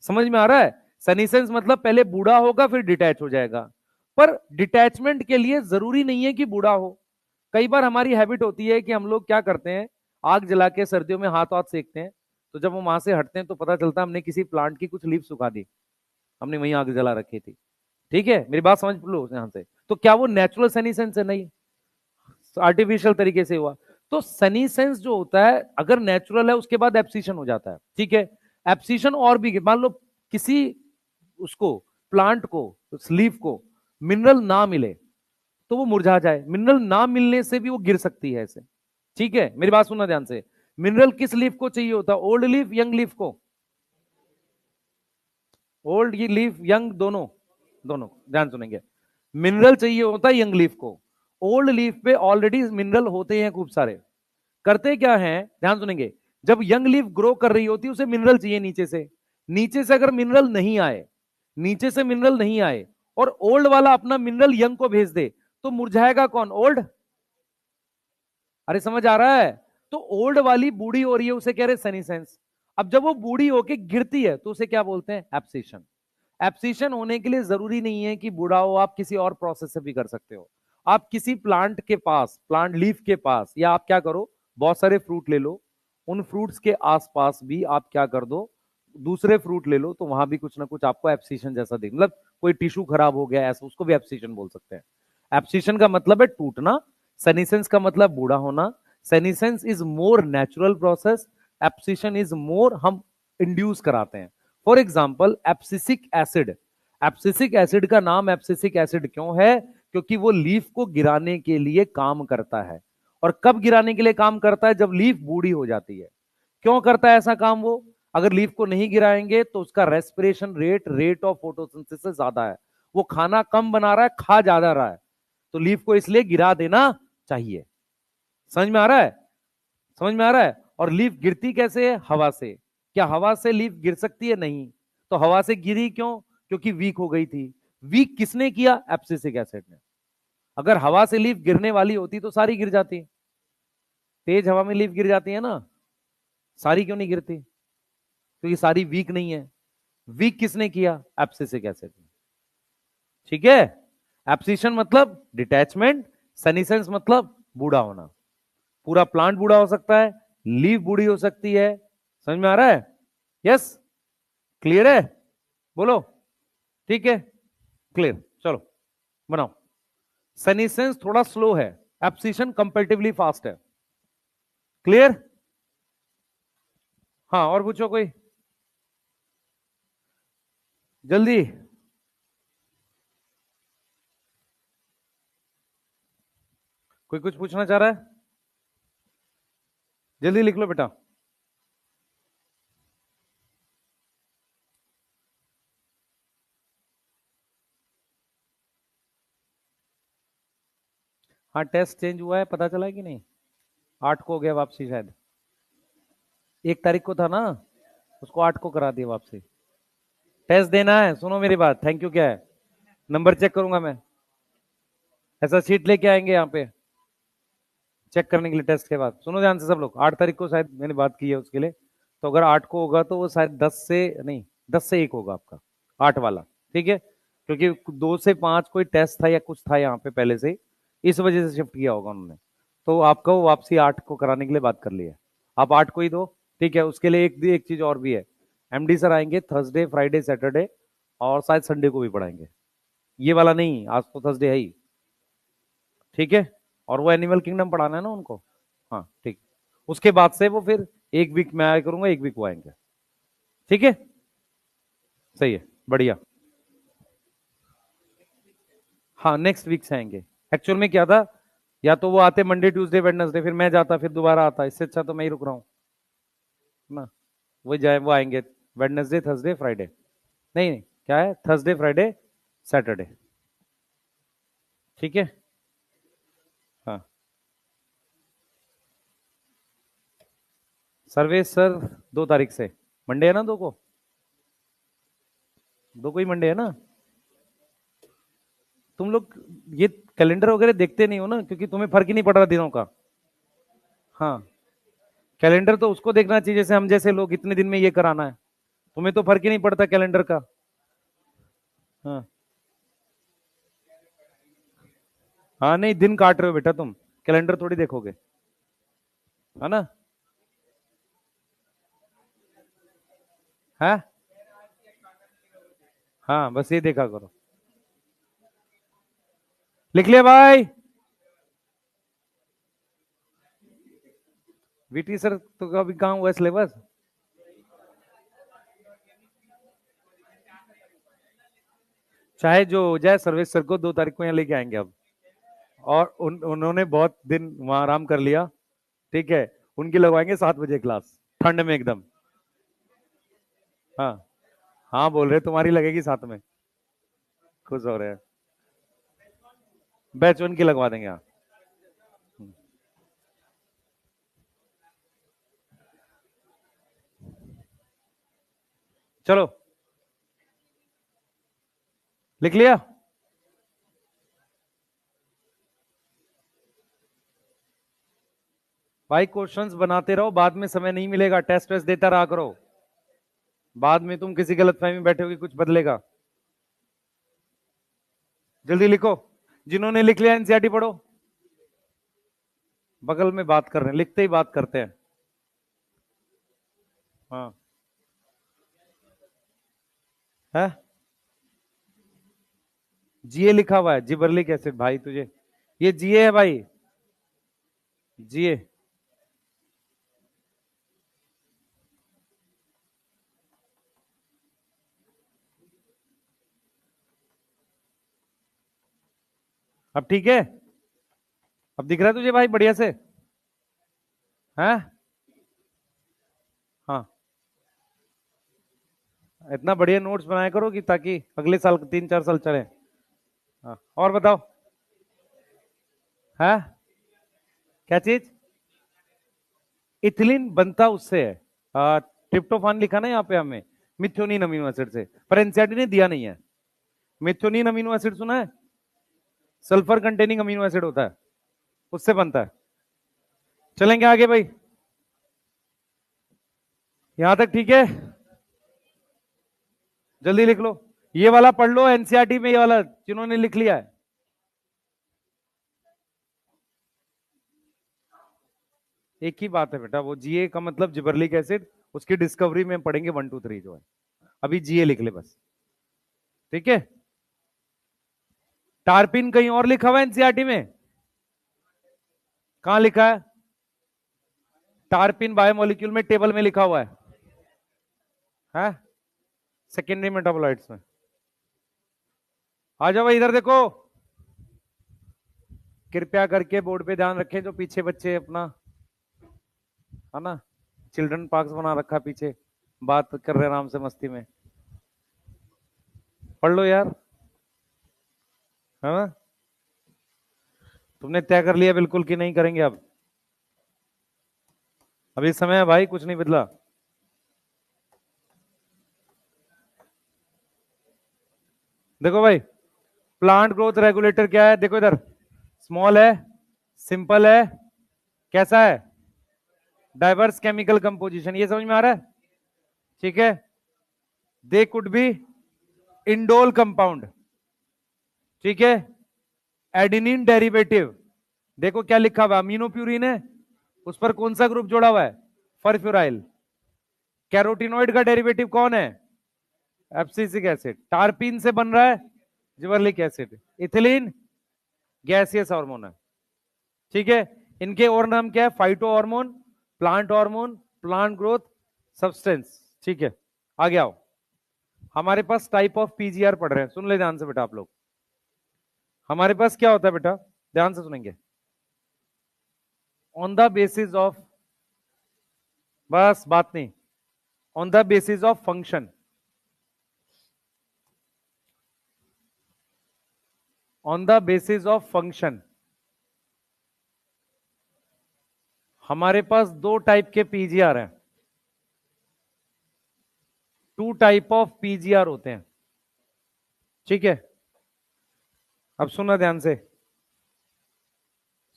समझ में आ रहा है? सनीसेंस मतलब पहले बूढ़ा होगा फिर डिटैच हो जाएगा। पर डिटैचमेंट के लिए जरूरी नहीं है कि बूढ़ा हो। कई बार हमारी हैबिट होती है कि हम लोग क्या करते हैं, आग जला के सर्दियों में हाथ हाथ सेकते हैं, तो जब हम वहां से हटते हैं तो पता चलता है हमने किसी प्लांट की कुछ लीफ सुखा दी, हमने वहीं आग जला रखी थी। ठीक है, मेरी बात समझ लो यहां से। तो क्या वो नेचुरल सनी सेंस है? नहीं, आर्टिफिशियल तरीके से हुआ। तो सनी सेंस जो होता है अगर नेचुरल है, उसके बाद एब्सिशन हो जाता है। ठीक है, एब्सिशन और भी, मान लो किसी उसको, प्लांट को, लीफ को मिनरल ना मिले तो वो मुरझा जाए। मिनरल ना मिलने से भी वो गिर सकती है ऐसे। ठीक है, मेरी बात सुनना ध्यान से। मिनरल किस लीफ को चाहिए होता है? ओल्ड लीफ, यंग लीफ को? ओल्ड लीफ, यंग, दोनों? दोनों। ध्यान सुनेंगे, मिनरल चाहिए होता है यंग लीफ को। ओल्ड लीफ पे ऑलरेडी मिनरल होते हैं खूब सारे। करते क्या है, ध्यान सुनेंगे, जब यंग लीफ ग्रो कर रही होती है उसे मिनरल चाहिए नीचे से। नीचे से अगर मिनरल नहीं आए, नीचे से मिनरल नहीं आए और ओल्ड वाला अपना मिनरल यंग को भेज दे, तो मुरझाएगा कौन? ओल्ड। अरे समझ आ रहा है? तो ओल्ड वाली बूढ़ी हो रही है, उसे कह रहे सनी सेंस। अब जब वो बूढ़ी होके गिरती है तो उसे क्या बोलते हैं? एब्सिशन। एब्सिशन होने के लिए जरूरी नहीं है कि बूढ़ा हो, आप किसी और प्रोसेस से भी कर सकते हो। आप किसी प्लांट के पास, प्लांट लीफ के पास, या आप क्या करो, बहुत सारे फ्रूट ले लो, उन फ्रूट्स के आसपास भी आप क्या कर दो, दूसरे फ्रूट ले लो, तो वहां भी कुछ ना कुछ आपको एब्सिशन जैसा दिख, मतलब कोई टिश्यू खराब हो गया ऐसा, उसको भी एब्सिशन बोल सकते हैं। एब्सिशन का मतलब है टूटना, सेनिसेंस का मतलब बूढ़ा होना। Senescence is more natural process, abscission is more हम इंड्यूस कराते हैं। For example abscisic acid. Abscisic acid का नाम एब्सिसिक एसिड क्यों है? क्योंकि वो लीफ को गिराने के लिए काम करता है। और कब गिराने के लिए काम करता है? जब लीफ बूढ़ी हो जाती है। क्यों करता है ऐसा काम वो? अगर लीफ को नहीं गिराएंगे तो उसका respiration rate, rate of photosynthesis से ज्यादा है, वो खाना कम बना रहा है, खा ज्यादा रहा है, तो लीफ को इसलिए गिरा देना चाहिए। समझ में आ रहा है? समझ में आ रहा है? और लीफ गिरती कैसे है? हवा से। क्या हवा से लीफ गिर सकती है? नहीं। तो हवा से गिरी क्यों? क्योंकि वीक हो गई थी। वीक किसने किया? एब्सिसिक एसिड ने। अगर हवा से लीफ गिरने वाली होती तो सारी गिर जाती। तेज हवा में लीफ गिर जाती है ना, सारी क्यों नहीं गिरती? क्योंकि सारी वीक नहीं है। वीक किसने किया? एब्सिसिक एसिड ने। ठीक है, एब्सिशन मतलब डिटैचमेंट, सेनिसेंस मतलब बूढ़ा होना। पूरा प्लांट बूढ़ा हो सकता है, लीफ बूढ़ी हो सकती है। समझ में आ रहा है? यस, क्लियर है? बोलो। ठीक है, क्लियर। चलो बनाओ। सेनिसेंस थोड़ा स्लो है, एब्सिशन कंपैरेटिवली फास्ट है। क्लियर? हाँ, और पूछो कोई, जल्दी। कोई कुछ पूछना चाह रहा है? जल्दी लिख लो बेटा। हाँ, टेस्ट चेंज हुआ है, पता चला है कि नहीं? 8 को हो गया वापसी शायद। 1 तारीख को था ना, उसको 8 को करा दिया वापसी। टेस्ट देना है, सुनो मेरी बात। थैंक यू क्या है? नंबर चेक करूंगा मैं। ऐसा शीट लेके आएंगे यहाँ पे चेक करने के लिए टेस्ट के बाद। सुनो ध्यान से सब लोग, 8 तारीख को शायद मैंने बात की है उसके लिए। तो अगर 8 को होगा तो वो शायद 10 से नहीं, 10 से 1 होगा आपका 8 वाला। ठीक है, क्योंकि 2 से 5 कोई टेस्ट था या कुछ था यहाँ पे पहले से, इस वजह से शिफ्ट किया होगा उन्होंने। तो आपका वो वापसी 8 को कराने के लिए बात कर ली है। आप 8 को ही दो। ठीक है, उसके लिए एक चीज और भी है। एमडी सर आएंगे थर्सडे, फ्राइडे, सैटरडे, और शायद संडे को भी पढ़ाएंगे। ये वाला नहीं, आज तो थर्सडे है ही। ठीक है, और वो एनिमल किंगडम पढ़ाना है ना उनको। हाँ ठीक। उसके बाद से वो फिर एक वीक मैं आया करूंगा, एक वीक वो आएंगे। ठीक है, सही है, बढ़िया। हाँ, नेक्स्ट वीक से आएंगे। एक्चुअल में क्या था, या तो वो आते मंडे ट्यूसडे वेडनेसडे, फिर मैं जाता, फिर दोबारा आता। इससे अच्छा तो मैं ही रुक रहा हूँ ना। वो जाए, वो आएंगे वेडनेसडे, थर्सडे, फ्राइडे। नहीं नहीं, क्या है, थर्सडे, फ्राइडे, सैटरडे। ठीक है। हाँ, सर्वे सर 2 तारीख से। मंडे है ना 2 को? 2 को ही मंडे है ना? तुम लोग ये कैलेंडर वगैरह देखते नहीं हो ना, क्योंकि तुम्हें फर्क ही नहीं पड़ रहा दिनों का। हाँ, कैलेंडर तो उसको देखना चाहिए जैसे हम जैसे लोग इतने दिन में ये कराना है। तुम्हें तो फर्क ही नहीं पड़ता कैलेंडर का। हाँ हाँ, नहीं दिन काट रहे हो बेटा तुम, कैलेंडर थोड़ी देखोगे, है ना? है। हाँ, बस ये देखा करो। लिख लिया भाई? वीटी सर तो अभी कहाँ हुआ सिलेबस? चाहे जो हो जाए, सर्वेश सर को 2 तारीख को यहाँ लेके आएंगे अब। और उन्होंने बहुत दिन वहां आराम कर लिया। ठीक है, उनकी लगवाएंगे 7 बजे क्लास, ठंड में एकदम। हाँ हाँ, बोल रहे तुम्हारी लगेगी साथ में। खुश हो रहे हैं। बैच 1 की लगवा देंगे। हाँ, चलो लिख लिया? भाई क्वेश्चंस बनाते रहो, बाद में समय नहीं मिलेगा, टेस्ट वेस्ट देता रहा करो। बाद में तुम किसी गलतफहमी में बैठे हो कि कुछ बदलेगा। जल्दी लिखो। जिन्होंने लिख लिया एनसीईआरटी पढ़ो। बगल में बात कर रहे हैं, लिखते ही बात करते हैं। हाँ है, जीए लिखा हुआ है, जिबरलिक एसिड भाई तुझे। ये जीए है भाई, जीए। अब ठीक है? अब दिख रहा है तुझे भाई बढ़िया से? हैं? हाँ, इतना बढ़िया नोट्स बनाया करो कि ताकि अगले साल 3-4 साल चले। हाँ, और बताओ। है, क्या चीज? इथिलीन बनता उससे है। ट्रिप्टोफान लिखा ना यहाँ पे हमें, मिथ्योनिन अमीनो एसिड से, पर एनसीईआरटी ने दिया नहीं है। मिथ्योनिन अमीनो एसिड सुना है? सल्फर कंटेनिंग अमीनो एसिड होता है, उससे बनता है। चलेंगे आगे भाई, यहां तक ठीक है? जल्दी लिख लो। ये वाला पढ़ लो एनसीईआरटी में, ये वाला जिन्होंने लिख लिया है। एक ही बात है बेटा, वो जीए का मतलब जिबरलिक एसिड, उसकी डिस्कवरी में पढ़ेंगे 1 2 3 जो है। अभी जीए लिख ले बस, ठीक है। टारपिन कहीं और लिखा हुआ है एनसीईआरटी में? कहां लिखा है? टारपिन बायोमोलिक्यूल में टेबल में लिखा हुआ है सेकेंडरी मेटाबोलाइट्स में। आ जाओ भाई इधर देखो, कृपया करके बोर्ड पे ध्यान रखें, जो पीछे बच्चे अपना है ना चिल्ड्रन पार्क बना रखा पीछे, बात कर रहे आराम से मस्ती में, पढ़ लो यार, है ना। तुमने तय कर लिया बिल्कुल कि नहीं करेंगे अब? अभी समय है भाई, कुछ नहीं बदला। देखो भाई, प्लांट ग्रोथ रेगुलेटर क्या है? देखो इधर, स्मॉल है, सिंपल है, कैसा है? डाइवर्स केमिकल कंपोजिशन, ये समझ में आ रहा है? ठीक है। They could be indole compound, ठीक है। एडिनिन डेरिवेटिव, देखो क्या लिखा हुआ, अमीनोप्यूरिन है, उस पर कौन सा ग्रुप जोड़ा हुआ है? फरफ्यूराइल। कैरोटिनॉइड का डेरिवेटिव कौन है? Abscisic acid. टारपीन से बन रहा है जिबरलिक एसिड। इथिलीन गैसियस हार्मोन है, ठीक है। इनके और नाम क्या है? Phyto hormone, plant hormone, plant growth substance, ठीक है। आगे आओ, हमारे पास टाइप ऑफ पीजीआर पढ़ रहे हैं, सुन ले ध्यान से बेटा आप लोग। हमारे पास क्या होता है बेटा, ध्यान से सुनेंगे। ऑन द बेसिस ऑफ, बस बात नहीं, on the basis of function, on the basis of function, हमारे पास दो टाइप के पीजीआर हैं, टू टाइप ऑफ पीजीआर होते हैं, ठीक है। अब सुनो ध्यान से,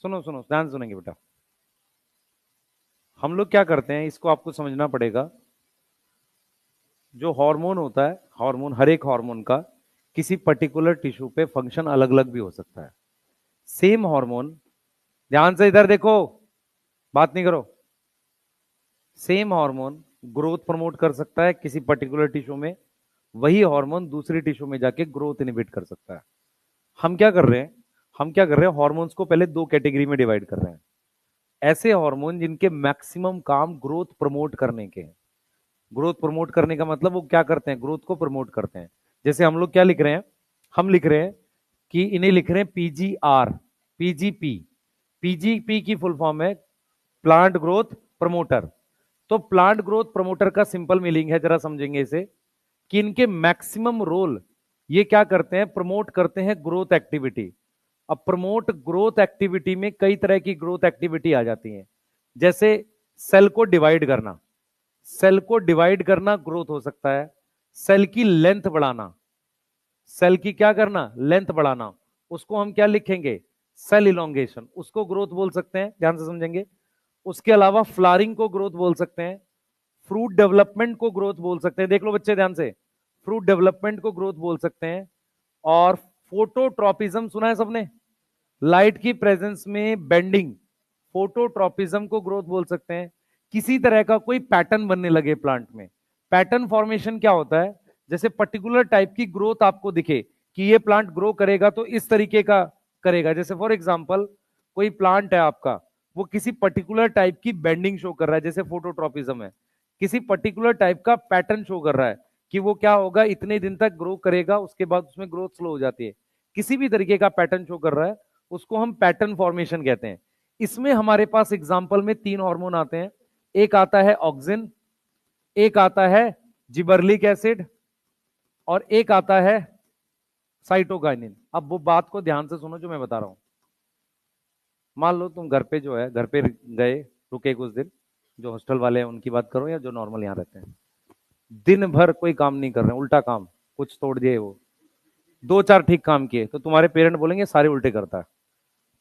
सुनो सुनो ध्यान सुनेंगे बेटा। हम लोग क्या करते हैं, इसको आपको समझना पड़ेगा। जो हार्मोन होता है, हार्मोन, हर एक हार्मोन का किसी पर्टिकुलर टिश्यू पे फंक्शन अलग अलग भी हो सकता है। सेम हार्मोन, ध्यान से इधर देखो, बात नहीं करो। सेम हार्मोन ग्रोथ प्रमोट कर सकता है किसी पर्टिकुलर टिश्यू में, वही हार्मोन दूसरी टिश्यू में जाके ग्रोथ इनहिबिट कर सकता है। हम क्या कर रहे हैं, हम क्या कर रहे हैं, हार्मोन्स को पहले दो कैटेगरी में डिवाइड कर रहे हैं। ऐसे हार्मोन जिनके मैक्सिमम काम ग्रोथ प्रमोट करने के हैं। ग्रोथ प्रमोट करने का मतलब वो क्या करते हैं, ग्रोथ को प्रमोट करते हैं। जैसे हम लोग क्या लिख रहे हैं, हम लिख रहे हैं कि इन्हें लिख रहे हैं पीजीआर, पीजीपी। पीजीपी की फुल फॉर्म है प्लांट ग्रोथ प्रमोटर। तो प्लांट ग्रोथ प्रमोटर का सिंपल मीनिंग है, जरा समझेंगे इसे, कि इनके मैक्सिमम रोल ये क्या करते हैं, प्रमोट करते हैं ग्रोथ एक्टिविटी। अब प्रमोट ग्रोथ एक्टिविटी में कई तरह की ग्रोथ एक्टिविटी आ जाती है। जैसे सेल को डिवाइड करना, सेल को डिवाइड करना ग्रोथ हो सकता है। सेल की लेंथ बढ़ाना, सेल की क्या करना, लेंथ बढ़ाना, उसको हम क्या लिखेंगे, सेल इलोंगेशन, उसको ग्रोथ बोल सकते हैं, ध्यान से समझेंगे। उसके अलावा फ्लावरिंग को ग्रोथ बोल सकते हैं, फ्रूट डेवलपमेंट को ग्रोथ बोल सकते हैं, देख लो बच्चे ध्यान से, फ्रूट डेवलपमेंट को ग्रोथ बोल सकते हैं। और फोटोट्रॉपिज्म सुना है सबने, लाइट की प्रेजेंस में बेंडिंग, फोटोट्रॉपिज्म को ग्रोथ बोल सकते हैं। किसी तरह का कोई पैटर्न बनने लगे प्लांट में, पैटर्न फॉर्मेशन क्या होता है, जैसे पर्टिकुलर टाइप की ग्रोथ आपको दिखे कि ये प्लांट ग्रो करेगा तो इस तरीके का करेगा। जैसे फॉर एग्जांपल कोई प्लांट है आपका, वो किसी पर्टिकुलर टाइप की बेंडिंग शो कर रहा है, जैसे फोटोट्रॉपिज्म है, किसी पर्टिकुलर टाइप का पैटर्न शो कर रहा है कि वो क्या होगा, इतने दिन तक ग्रो करेगा, उसके बाद उसमें ग्रोथ स्लो हो जाती है। किसी भी तरीके का पैटर्न शो कर रहा है, उसको हम पैटर्न फॉर्मेशन कहते हैं। इसमें हमारे पास एग्जाम्पल में तीन हार्मोन आते हैं, एक आता है ऑक्सिन, एक आता है जिबरलिक एसिड, और एक आता है साइटोकाइनिन। अब वो बात को ध्यान से सुनो जो मैं बता रहा हूं। मान लो तुम घर पे जो है, घर पे गए, रुके कुछ दिन, जो हॉस्टल वाले हैं उनकी बात करो या जो नॉर्मल यहाँ रहते हैं, दिन भर कोई काम नहीं कर रहे हैं, उल्टा काम, कुछ तोड़ दिए, वो दो चार ठीक काम किए, तो तुम्हारे पेरेंट बोलेंगे सारे उल्टे करता है,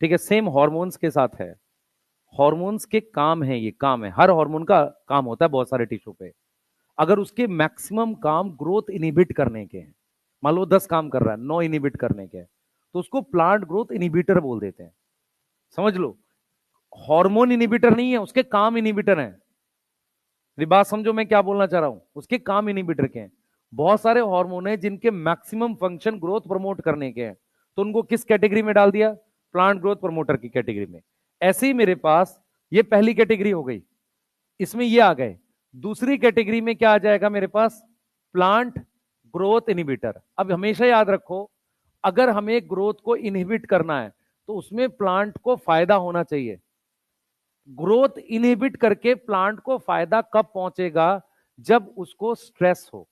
ठीक है। सेम हॉर्मोन्स के साथ है, हॉर्मोन्स के काम है, ये काम है, हर हार्मोन का काम होता है बहुत सारे टिश्यू पे। अगर उसके मैक्सिमम काम ग्रोथ इनिबिट करने के हैं, मान लो 10 काम कर रहा है, 9 इनिबिट करने के हैं, तो उसको प्लांट ग्रोथ इनिबिटर बोल देते हैं, समझ लो। हार्मोन इनिबिटर नहीं है, उसके काम इनिबिटर हैं। मेरी बात समझो मैं क्या बोलना चाह रहा हूं, उसके काम इनिबिटर के हैं। बहुत सारे हार्मोन हैं जिनके मैक्सिमम फंक्शन ग्रोथ प्रमोट करने के हैं, तो उनको किस कैटेगरी में डाल दिया? प्लांट ग्रोथ प्रमोटर की कैटेगरी में। ऐसे ही मेरे पास ये पहली कैटेगरी हो गई, इसमें ये आ गए। दूसरी कैटेगरी में क्या आ जाएगा मेरे पास? Plant growth inhibitor. अब हमेशा याद रखो, अगर हमें ग्रोथ को इनहिबिट करना है तो उसमें प्लांट को फायदा होना चाहिए। ग्रोथ इनहिबिट करके प्लांट को फायदा कब पहुंचेगा? जब उसको स्ट्रेस हो।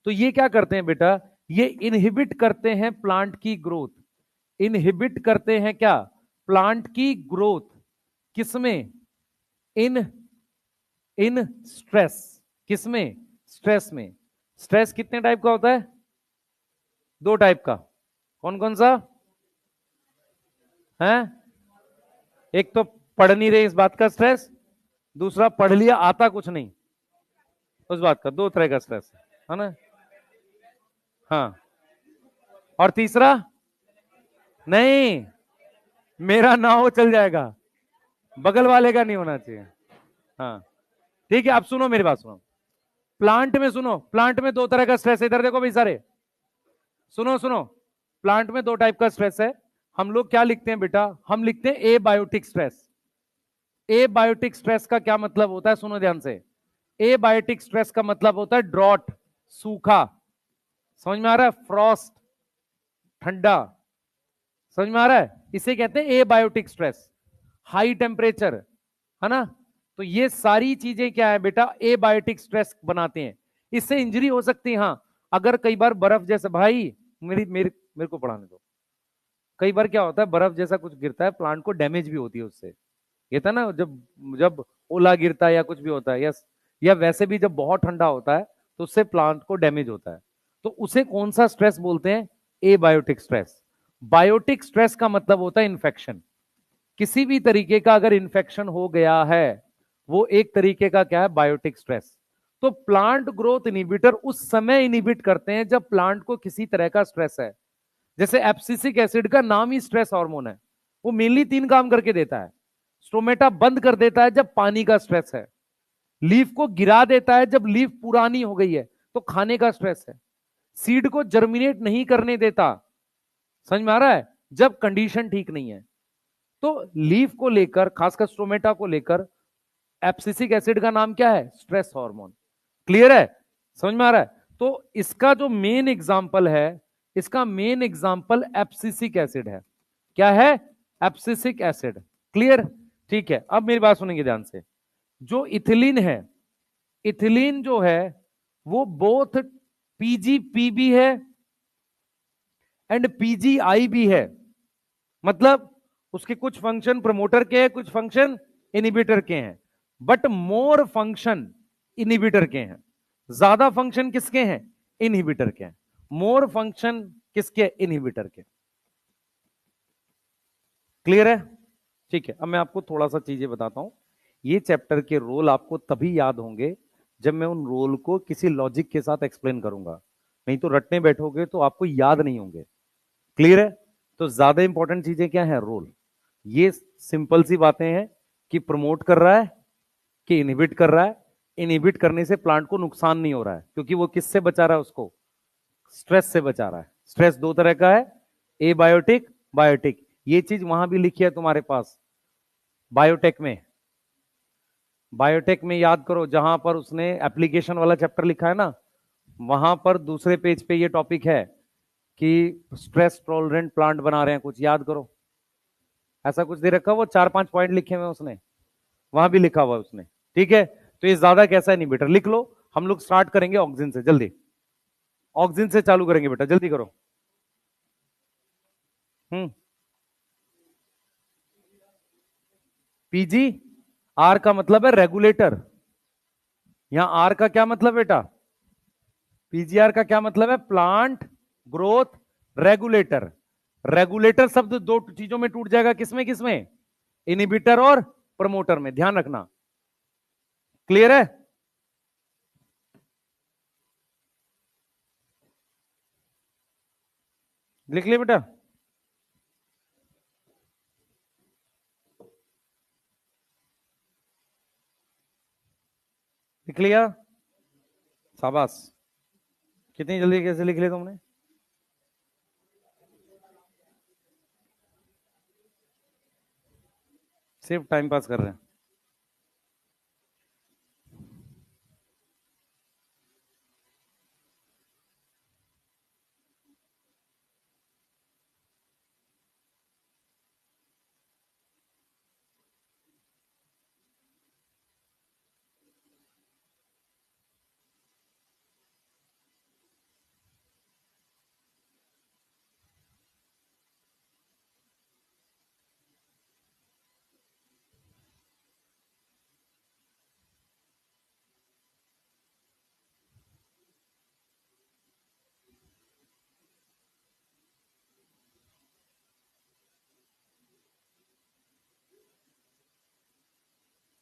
तो ये क्या करते हैं बेटा? ये इनहिबिट करते हैं प्लांट की ग्रोथ। इनहिबिट करते हैं क्या? प्लांट की ग्रोथ। किसमें? इन इन स्ट्रेस। किसमें? स्ट्रेस में। स्ट्रेस कितने टाइप का होता है? दो टाइप का। कौन कौन सा है? एक तो पढ़ नहीं रहे इस बात का स्ट्रेस, दूसरा पढ़ लिया आता कुछ नहीं उस बात का। दो तरह का स्ट्रेस है ना? हाँ। और तीसरा? नहीं, मेरा ना हो चल जाएगा, बगल वाले का नहीं होना चाहिए। हाँ ठीक है, अब सुनो मेरी बात सुनो। प्लांट में सुनो, प्लांट में दो तरह का स्ट्रेस है। इधर देखो भाई सारे, सुनो सुनो। प्लांट में दो टाइप का स्ट्रेस है। हम लोग क्या लिखते हैं बेटा? हम लिखते हैं एबायोटिक स्ट्रेस। एबायोटिक स्ट्रेस का क्या मतलब होता है? सुनो ध्यान से। एबायोटिक स्ट्रेस का मतलब होता है ड्रॉट, सूखा। समझ में आ रहा है? फ्रॉस्ट, ठंडा। समझ में आ रहा है? इसे कहते हैं एबायोटिक स्ट्रेस। हाई टेम्परेचर, है ना? तो ये सारी चीजें क्या है बेटा? एबायोटिक स्ट्रेस बनाते हैं। इससे इंजरी हो सकती है। हाँ, अगर कई बार बर्फ जैसे, भाई मेरी मेरे मेरे को पढ़ाने दो। कई बार क्या होता है, बर्फ जैसा कुछ गिरता है, प्लांट को डैमेज भी होती है उससे। ये था ना, जब जब ओला गिरता है या कुछ भी होता है, या वैसे भी जब बहुत ठंडा होता है तो उससे प्लांट को डैमेज होता है। तो उसे कौन सा स्ट्रेस बोलते हैं? Abiotic stress. बायोटिक स्ट्रेस का मतलब होता है इन्फेक्शन। किसी भी तरीके का अगर इन्फेक्शन हो गया है, वो एक तरीके का क्या है? Biotic stress. तो प्लांट ग्रोथ इनिबिटर उस समय इनिबिट करते हैं जब प्लांट को किसी तरह का स्ट्रेस है। जैसे एब्सिसिक एसिड का नाम ही स्ट्रेस हार्मोन है। वो मेनली तीन काम करके देता है। स्टोमेटा बंद कर देता है जब पानी का स्ट्रेस है। लीफ को गिरा देता है जब लीफ पुरानी हो गई है तो खाने का स्ट्रेस है। सीड को जर्मिनेट नहीं करने देता, समझ में आ रहा है, जब कंडीशन ठीक नहीं है। तो लीफ को लेकर, खासकर स्टोमेटा को लेकर, एब्सिसिक एसिड का नाम क्या है? Stress hormone. क्लियर है? समझ में आ रहा है? तो इसका जो मेन एग्जाम्पल है, इसका मेन एग्जाम्पल एब्सिसिक एसिड है। क्या है? Abscisic acid. क्लियर? ठीक है, अब मेरी बात सुनेंगे ध्यान से। जो इथिलीन है, इथिलीन जो है वो बोथ पीजीपी भी है एंड पीजीआई भी है। मतलब उसके कुछ फंक्शन प्रमोटर के हैं, कुछ फंक्शन इनिबिटर के हैं, बट मोर फंक्शन इनिबिटर के हैं। ज्यादा फंक्शन किसके हैं? इनहिबिटर के हैं। मोर फंक्शन किसके? इनहिबिटर के। क्लियर है? ठीक है, अब मैं आपको थोड़ा सा चीजें बताता हूं। ये चैप्टर के रोल आपको तभी याद होंगे जब मैं उन रोल को किसी लॉजिक के साथ एक्सप्लेन करूंगा, नहीं तो रटने बैठोगे तो आपको याद नहीं होंगे। क्लियर है? तो ज्यादा इंपॉर्टेंट चीजें क्या है? रोल। ये सिंपल सी बातें हैं कि प्रमोट कर रहा है कि इनहिबिट कर रहा है। इनहिबिट करने से प्लांट को नुकसान नहीं हो रहा है, क्योंकि वो किससे बचा रहा है? उसको स्ट्रेस से बचा रहा है। स्ट्रेस दो तरह का है, एबायोटिक, बायोटिक। ये चीज वहां भी लिखी है तुम्हारे पास बायोटेक में। बायोटेक में याद करो, जहां पर उसने एप्लीकेशन वाला चैप्टर लिखा है ना, वहां पर दूसरे पेज पे ये टॉपिक है कि स्ट्रेस टॉलरेंट प्लांट बना रहे हैं कुछ। याद करो, ऐसा कुछ दे रखा, वो 4-5 पॉइंट लिखे हुए उसने, वहां भी लिखा हुआ है उसने। ठीक है, तो ये ज्यादा कैसा है? नहीं बेटा, लिख लो। हम लोग स्टार्ट करेंगे ऑक्सीजन से, जल्दी ऑक्सीजन से चालू करेंगे बेटा, जल्दी करो। हम्म। पीजी, आर का मतलब है रेगुलेटर। यहां आर का क्या मतलब बेटा? पीजीआर का क्या मतलब है? Plant growth regulator. रेगुलेटर शब्द दो चीजों में टूट जाएगा, किसमें किसमें? इनिबिटर और प्रमोटर में, ध्यान रखना। क्लियर है? लिख लिया बेटा? लिख लिया? शाबाश। कितनी जल्दी कैसे लिख लिया तुमने? सिर्फ टाइम पास कर रहे हैं।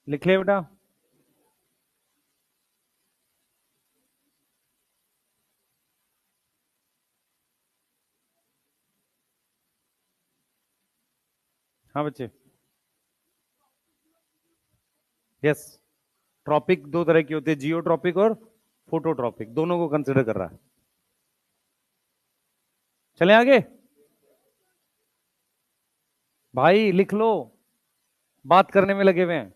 लिख लिया बेटा? हाँ बच्चे। यस। ट्रॉपिक दो तरह की होती है, जियोट्रॉपिक और फोटोट्रॉपिक, दोनों को कंसिडर कर रहा है। चले आगे भाई, लिख लो, बात करने में लगे हुए हैं।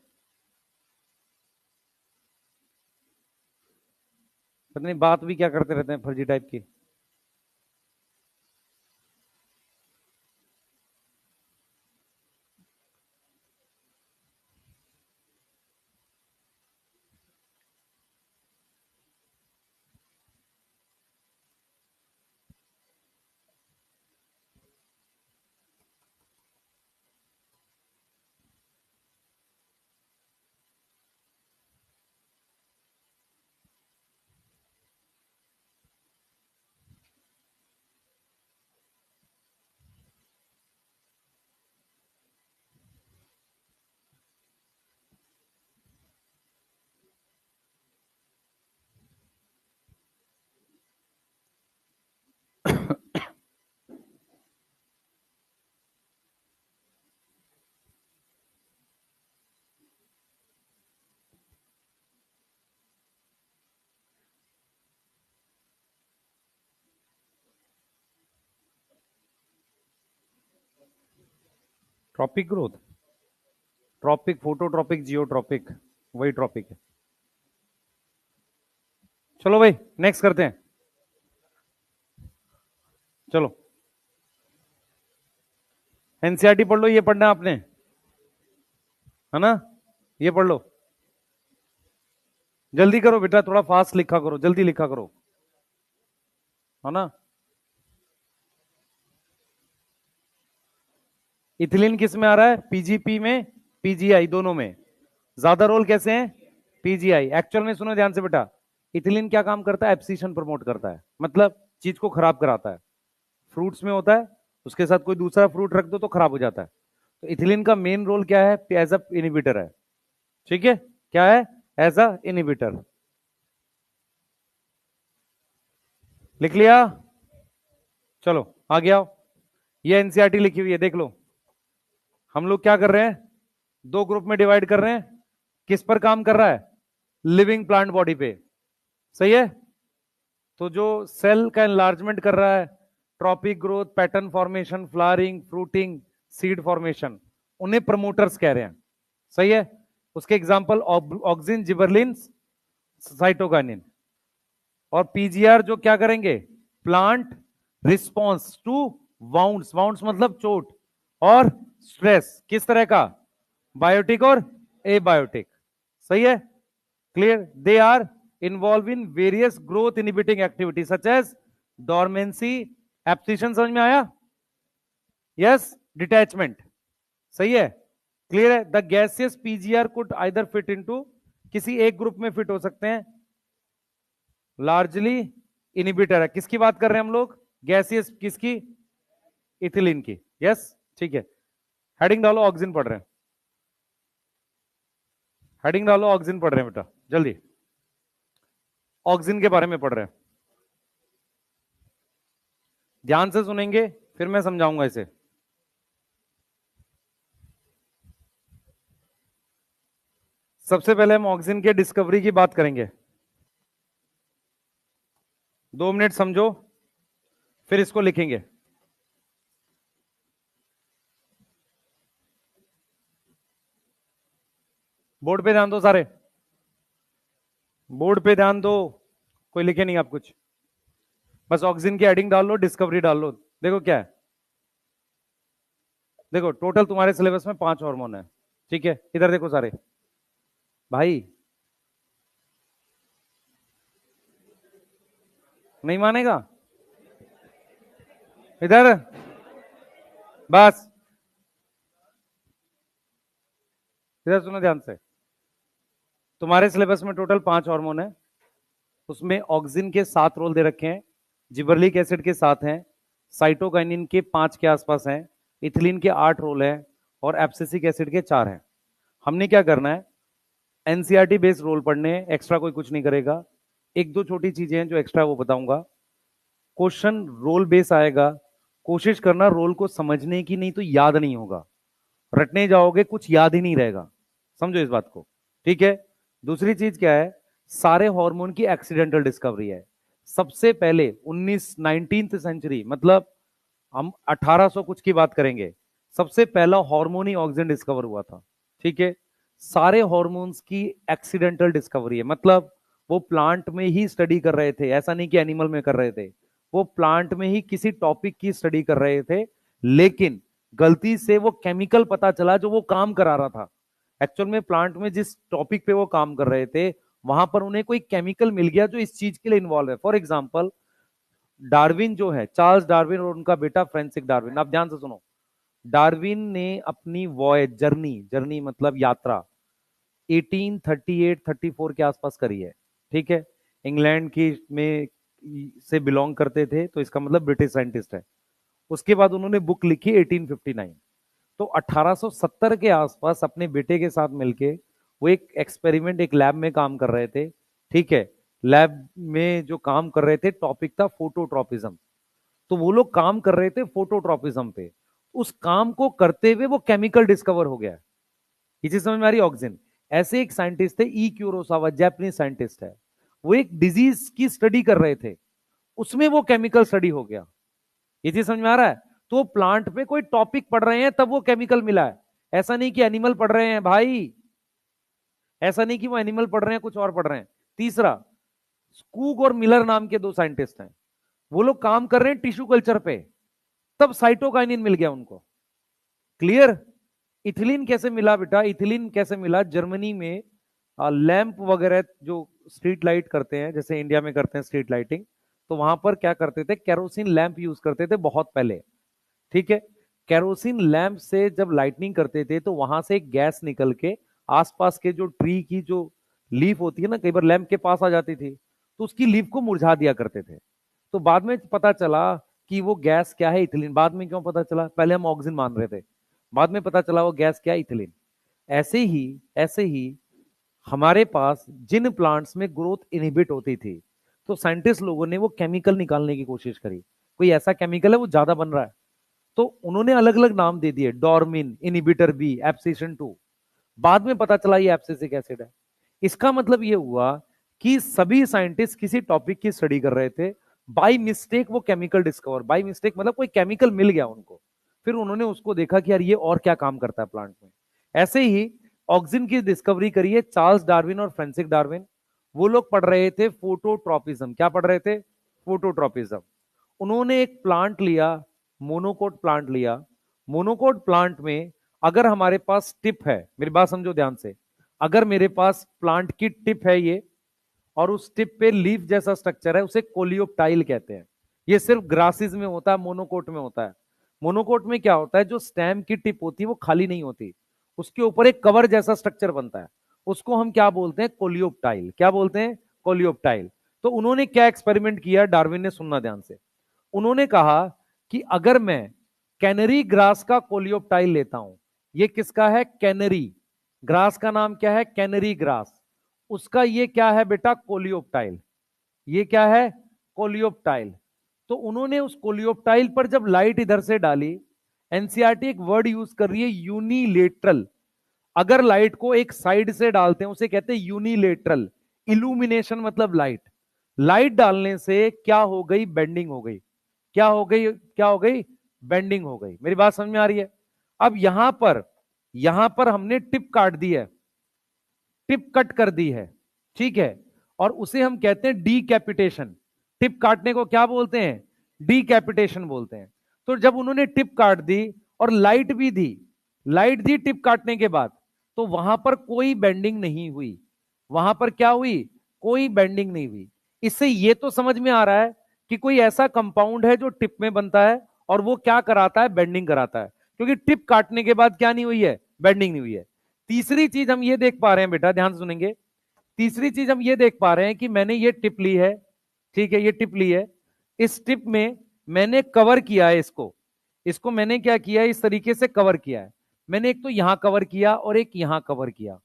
पता नहीं बात भी क्या करते रहते हैं फर्जी टाइप की। Tropic growth, tropic, phototropic, geotropic, वही ट्रॉपिक है। चलो भाई नेक्स्ट करते हैं। चलो एनसीईआरटी पढ़ लो, ये पढ़ना है आपने, है ना? ये पढ़ लो, जल्दी करो बेटा, थोड़ा फास्ट लिखा करो, जल्दी लिखा करो, है ना? इथिलीन किस में आ रहा है? पीजीपी में, पीजीआई, दोनों में। ज्यादा रोल कैसे हैं? पीजीआई। एक्चुअल में सुनो ध्यान से बेटा, इथिलीन क्या काम करता है? एब्सिशन प्रमोट करता है, मतलब चीज को खराब कराता है। फ्रूट्स में होता है, उसके साथ कोई दूसरा फ्रूट रख दो तो खराब हो जाता है। तो इथिलीन का मेन रोल क्या है? एज अ इनिबिटर है। ठीक है, क्या है? As a inhibitor. लिख लिया? चलो आगे आओ, ये एनसीईआरटी लिखी हुई है, देख लो। हम लोग क्या कर रहे हैं? दो ग्रुप में डिवाइड कर रहे हैं। किस पर काम कर रहा है? लिविंग प्लांट बॉडी पे। सही है? तो जो सेल का एनलार्जमेंट कर रहा है, tropic growth, pattern formation, flowering, fruiting, seed formation, उन्हें प्रमोटर्स कह रहे हैं। सही है? उसके एग्जांपल ऑक्सिन, जिबरलिन, साइटोकाइनिन। और पीजीआर जो क्या करेंगे? Plant response to wounds, wounds मतलब चोट, और स्ट्रेस। किस तरह का? बायोटिक और एबायोटिक। सही है? Clear? They are involve in various growth inhibiting activity such as dormancy, abscission. समझ में आया? यस। डिटैचमेंट। सही है? क्लियर है? The gaseous PGR could either fit into, किसी एक ग्रुप में फिट हो सकते हैं, लार्जली इनिबिटर है। किसकी बात कर रहे हैं हम लोग? गैसियस किसकी? इथिलीन की। यस, ठीक है। हेडिंग डालो, ऑक्सीजन पढ़ रहे हैं। हेडिंग डालो, ऑक्सीजन पढ़ रहे हैं बेटा, जल्दी। ऑक्सीजन के बारे में पढ़ रहे हैं, ध्यान से सुनेंगे, फिर मैं समझाऊंगा इसे। सबसे पहले हम ऑक्सीजन के डिस्कवरी की बात करेंगे। 2 मिनट समझो, फिर इसको लिखेंगे। बोर्ड पे ध्यान दो सारे, बोर्ड पे ध्यान दो, कोई लिखे नहीं आप कुछ, बस ऑक्सीजन की एडिंग डाल लो, डिस्कवरी डाल लो। देखो क्या है, देखो टोटल तुम्हारे सिलेबस में 5 हार्मोन है, ठीक है। इधर देखो सारे भाई, नहीं मानेगा इधर, बस इधर सुनो ध्यान से। तुम्हारे सिलेबस में टोटल 5 हार्मोन है, उसमें ऑक्सीजन के 7 रोल दे रखे हैं, जिबरलिक एसिड के 7 हैं, साइटोकाइनिन के 5 के आसपास हैं, इथिलीन के 8 रोल हैं, और एब्सिसिक एसिड के 4 हैं। हमने क्या करना है, एनसीईआरटी बेस्ड रोल पढ़ने हैं, एक्स्ट्रा कोई कुछ नहीं करेगा। एक दो छोटी चीजें हैं जो एक्स्ट्रा वो बताऊंगा। क्वेश्चन रोल बेस आएगा, कोशिश करना रोल को समझने की, नहीं तो याद नहीं होगा, रटने जाओगे कुछ याद ही नहीं रहेगा, समझो इस बात को, ठीक है। दूसरी चीज क्या है, सारे हार्मोन की एक्सीडेंटल डिस्कवरी है। सबसे पहले 19th सेंचुरी, मतलब हम 1800 कुछ की बात करेंगे, सबसे पहला हार्मोन ही ऑक्सीजन डिस्कवर हुआ था, ठीक है। सारे हार्मोन्स की एक्सीडेंटल डिस्कवरी है, मतलब वो प्लांट में ही स्टडी कर रहे थे, ऐसा नहीं कि एनिमल में कर रहे थे, वो प्लांट में ही किसी टॉपिक की स्टडी कर रहे थे, लेकिन गलती से वो केमिकल पता चला जो वो काम करा रहा था। एक्चुअल में प्लांट में जिस टॉपिक पे वो काम कर रहे थे, वहां पर उन्हें कोई केमिकल मिल गया जो इस चीज के लिए इन्वॉल्व है। फॉर एग्जाम्पल डार्विन जो है, चार्ल्स डार्विन और उनका बेटा फ्रांसिस डार्विन, आप ध्यान से सुनो। डार्विन ने अपनी वॉयज, जर्नी, जर्नी मतलब यात्रा, 1838-34 के आसपास करी है, ठीक है। इंग्लैंड की में से बिलोंग करते थे, तो इसका मतलब ब्रिटिश साइंटिस्ट है। उसके बाद उन्होंने बुक लिखी 1859। तो 1870 के आसपास अपने बेटे के साथ मिलके वो एक एक्सपेरिमेंट, एक लैब में काम कर रहे थे, ठीक है। लैब में जो काम कर रहे थे, टॉपिक था फोटोट्रॉपिज्म। तो वो लोग काम कर रहे थे फोटोट्रॉपिज्म पे, उस काम को करते हुए वो केमिकल डिस्कवर हो गया। ये चीज समझ में आ रही है? ऑक्सीजन। ऐसे एक साइंटिस्ट थे ई क्यूरोसावा, जापानीज साइंटिस्ट है, वो एक डिजीज की स्टडी कर रहे थे, उसमें वो केमिकल स्टडी हो गया। ये चीज समझ में आ रहा है? तो वो प्लांट पे कोई टॉपिक पढ़ रहे हैं तब वो केमिकल मिला है, ऐसा नहीं कि एनिमल पढ़ रहे हैं भाई, ऐसा नहीं कि वो एनिमल पढ़ रहे हैं कुछ और पढ़ रहे हैं। तीसरा, स्कूग और मिलर नाम के 2 साइंटिस्ट हैं, वो लोग काम कर रहे हैं टिश्यू कल्चर पे, तब साइटोकाइनिन मिल गया उनको। क्लियर? इथिलीन कैसे मिला बेटा, इथिलीन कैसे मिला, जर्मनी में लैंप वगैरह जो स्ट्रीट लाइट करते हैं, जैसे इंडिया में करते हैं स्ट्रीट लाइटिंग, तो वहां पर क्या करते थे, केरोसिन लैंप यूज करते थे बहुत पहले, ठीक है। केरोसिन लैंप से जब लाइटनिंग करते थे तो वहां से एक गैस निकल के आसपास के जो ट्री की जो लीफ होती है ना, कई बार लैंप के पास आ जाती थी, तो उसकी लीफ को मुरझा दिया करते थे। तो बाद में पता चला कि वो गैस क्या है, इथिलीन। बाद में क्यों पता चला, पहले हम ऑक्सीजन मान रहे थे, बाद में पता चला वो गैस क्या है, इथिलीन। ऐसे ही हमारे पास जिन प्लांट्स में ग्रोथ इनहिबिट होती थी, तो साइंटिस्ट लोगों ने वो केमिकल निकालने की कोशिश करी, कोई ऐसा केमिकल है वो ज्यादा बन रहा है, तो उन्होंने अलग अलग नाम दे दिए, डॉर्मिन, इनहिबिटर बी, एब्सिशन 2। बाद में पता चला ये एब्सिसिक एसिड है। इसका मतलब ये हुआ कि सभी साइंटिस्ट किसी टॉपिक की स्टडी कर रहे थे, बाय मिस्टेक वो केमिकल डिस्कवर, बाय मिस्टेक मतलब कोई केमिकल मिल गया उनको, फिर उन्होंने उसको देखा कि यार ये और क्या काम करता है प्लांट में। ऐसे ही ऑक्सीजन की डिस्कवरी करी है चार्ल्स डार्विन और फ्रांसिस डार्विन। वो लोग पढ़ रहे थे फोटोट्रॉपिज्म। क्या पढ़ रहे थे? फोटोट्रॉपिज्म। उन्होंने एक प्लांट लिया, मोनोकोट प्लांट लिया। मोनोकोट प्लांट में अगर हमारे पास टिप है, मेरी बात समझो ध्यान से, अगर मेरे पास प्लांट की टिप है ये, और उस टिप पे लीफ जैसा स्ट्रक्चर है, उसे कोलियोप्टाइल कहते हैं। ये सिर्फ ग्रासेस में होता है, मोनोकोट में होता है। मोनोकोट में क्या होता है, जो स्टेम की टिप होती है वो खाली नहीं होती, उसके ऊपर एक कवर जैसा स्ट्रक्चर बनता है, उसको हम क्या बोलते हैं, कोलियोप्टाइल। क्या बोलते हैं? कोलियोप्टाइल। तो उन्होंने क्या एक्सपेरिमेंट किया डार्विन ने, सुनना ध्यान से। उन्होंने कहा कि अगर मैं कैनरी ग्रास का कोलियोप्टाइल लेता हूं, ये किसका है, कैनरी ग्रास का नाम क्या है, कैनरी ग्रास, उसका ये क्या है बेटा, कोलियोप्टाइल। ये क्या है, कोलियोप्टाइल। तो उन्होंने उस कोलियोप्टाइल पर जब लाइट इधर से डाली, एनसीईआरटी एक वर्ड यूज कर रही है, यूनिलेटरल। अगर लाइट को एक साइड से डालते हैं उसे कहते हैं यूनिलेटरल इल्यूमिनेशन, मतलब लाइट। लाइट डालने से क्या हो गई? बेंडिंग हो गई। क्या हो गई? क्या हो गई? बेंडिंग हो गई। मेरी बात समझ में आ रही है? अब यहां पर हमने टिप काट दी है, टिप कट कर दी है, ठीक है, और उसे हम कहते हैं डीकैपिटेशन। टिप काटने को क्या बोलते हैं? डीकैपिटेशन बोलते हैं। तो जब उन्होंने टिप काट दी और लाइट भी दी, लाइट दी टिप काटने के बाद, तो वहां पर कोई बेंडिंग नहीं हुई। वहां पर क्या हुई? कोई बेंडिंग नहीं हुई। इससे यह तो समझ में आ रहा है कि कोई ऐसा कंपाउंड है जो टिप में बनता है और वो क्या कराता है? बेंडिंग कराता है, क्योंकि टिप काटने के बाद क्या नहीं हुई है? बेंडिंग नहीं हुई है। तीसरी चीज हम ये देख पा रहे हैं, बेटा ध्यान सुनेंगे, तीसरी चीज हम ये देख पा रहे हैं कि मैंने ये टिप ली है, ठीक है, ये टिप ली है, इस टिप में मैंने कवर किया है इसको, इसको मैंने क्या किया है? इस तरीके से कवर किया है। मैंने एक तो यहां कवर किया और एक यहां कवर किया,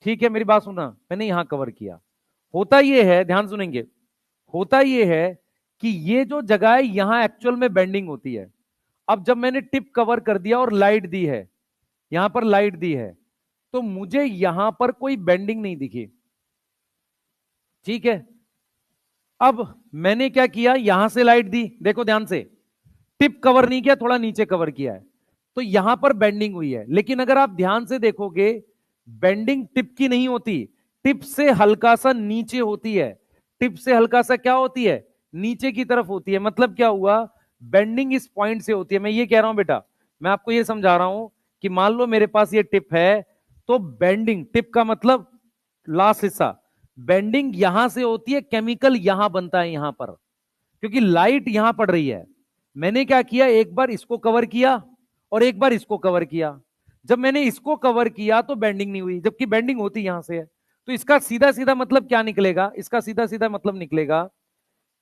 ठीक है, मेरी बात सुना, मैंने यहां कवर किया। होता यह है, ध्यान सुनेंगे, होता यह है कि ये जो जगह है यहां एक्चुअल में बेंडिंग होती है। अब जब मैंने टिप कवर कर दिया और लाइट दी है, यहां पर लाइट दी है, तो मुझे यहां पर कोई बेंडिंग नहीं दिखी, ठीक है। अब मैंने क्या किया? यहां से लाइट दी, देखो ध्यान से, टिप कवर नहीं किया, थोड़ा नीचे कवर किया है, तो यहां पर बेंडिंग हुई है। लेकिन अगर आप ध्यान से देखोगे, बेंडिंग टिप की नहीं होती, टिप से हल्का सा नीचे होती है। टिप से हल्का सा क्या होती है? नीचे की तरफ होती है। मतलब क्या हुआ? बेंडिंग इस पॉइंट से होती है। मैं ये कह रहा हूं बेटा, मैं आपको ये समझा रहा हूं कि मान लो मेरे पास ये टिप है, तो बेंडिंग, टिप का मतलब लास्ट हिस्सा, बेंडिंग यहां से होती है, केमिकल यहां बनता है यहां पर, क्योंकि लाइट यहां पड़ रही है। मैंने क्या किया? एक बार इसको कवर किया और एक बार इसको कवर किया। जब मैंने इसको कवर किया तो बेंडिंग नहीं हुई, जबकि बेंडिंग होती यहां से है। तो इसका सीधा सीधा मतलब क्या निकलेगा? इसका सीधा सीधा मतलब निकलेगा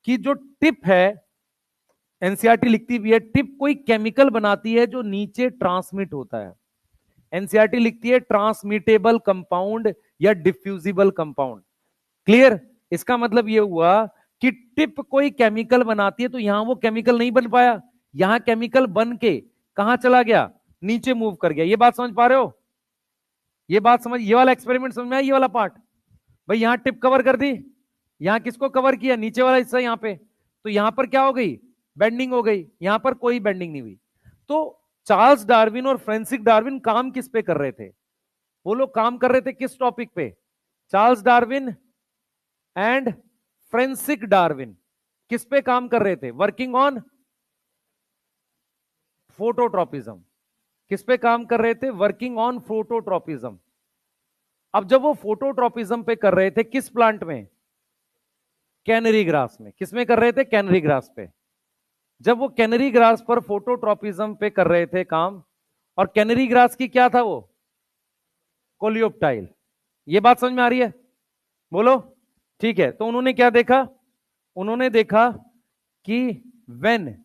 कि जो टिप है, एनसीईआरटी लिखती भी है, टिप कोई केमिकल बनाती है जो नीचे ट्रांसमिट होता है। एनसीईआरटी लिखती है ट्रांसमिटेबल कंपाउंड या डिफ्यूजिबल कंपाउंड। क्लियर? इसका मतलब यह हुआ कि टिप कोई केमिकल बनाती है, तो यहां वो केमिकल नहीं बन पाया, यहां केमिकल बन के कहां चला गया? नीचे मूव कर गया। ये बात समझ पा रहे हो? ये बात समझ, ये वाला एक्सपेरिमेंट समझ में आया? ये वाला पार्ट, भाई यहां टिप कवर कर दी, यहां किसको कवर किया? नीचे वाला हिस्सा यहां पे, तो यहां पर क्या हो गई? बेंडिंग हो गई। यहां पर कोई बेंडिंग नहीं हुई। तो चार्ल्स डार्विन और फ्रांसिस डार्विन काम किस पे कर रहे थे? वो लोग काम कर रहे थे किस टॉपिक पे? Charles Darwin and Francis Darwin किस पे काम कर रहे थे? Working on phototropism. किस पे काम कर रहे थे? Working on phototropism. अब जब वो फोटोट्रॉपिज्म पे कर रहे थे, किस प्लांट में? कैनरी ग्रास में। किस में कर रहे थे? कैनरी ग्रास पे। जब वो कैनरी ग्रास पर फोटोट्रॉपिज्म पे कर रहे थे काम, और कैनरी ग्रास की क्या था वो? कोलियोप्टाइल। ये बात समझ में आ रही है? बोलो। ठीक है, तो उन्होंने क्या देखा? उन्होंने देखा कि व्हेन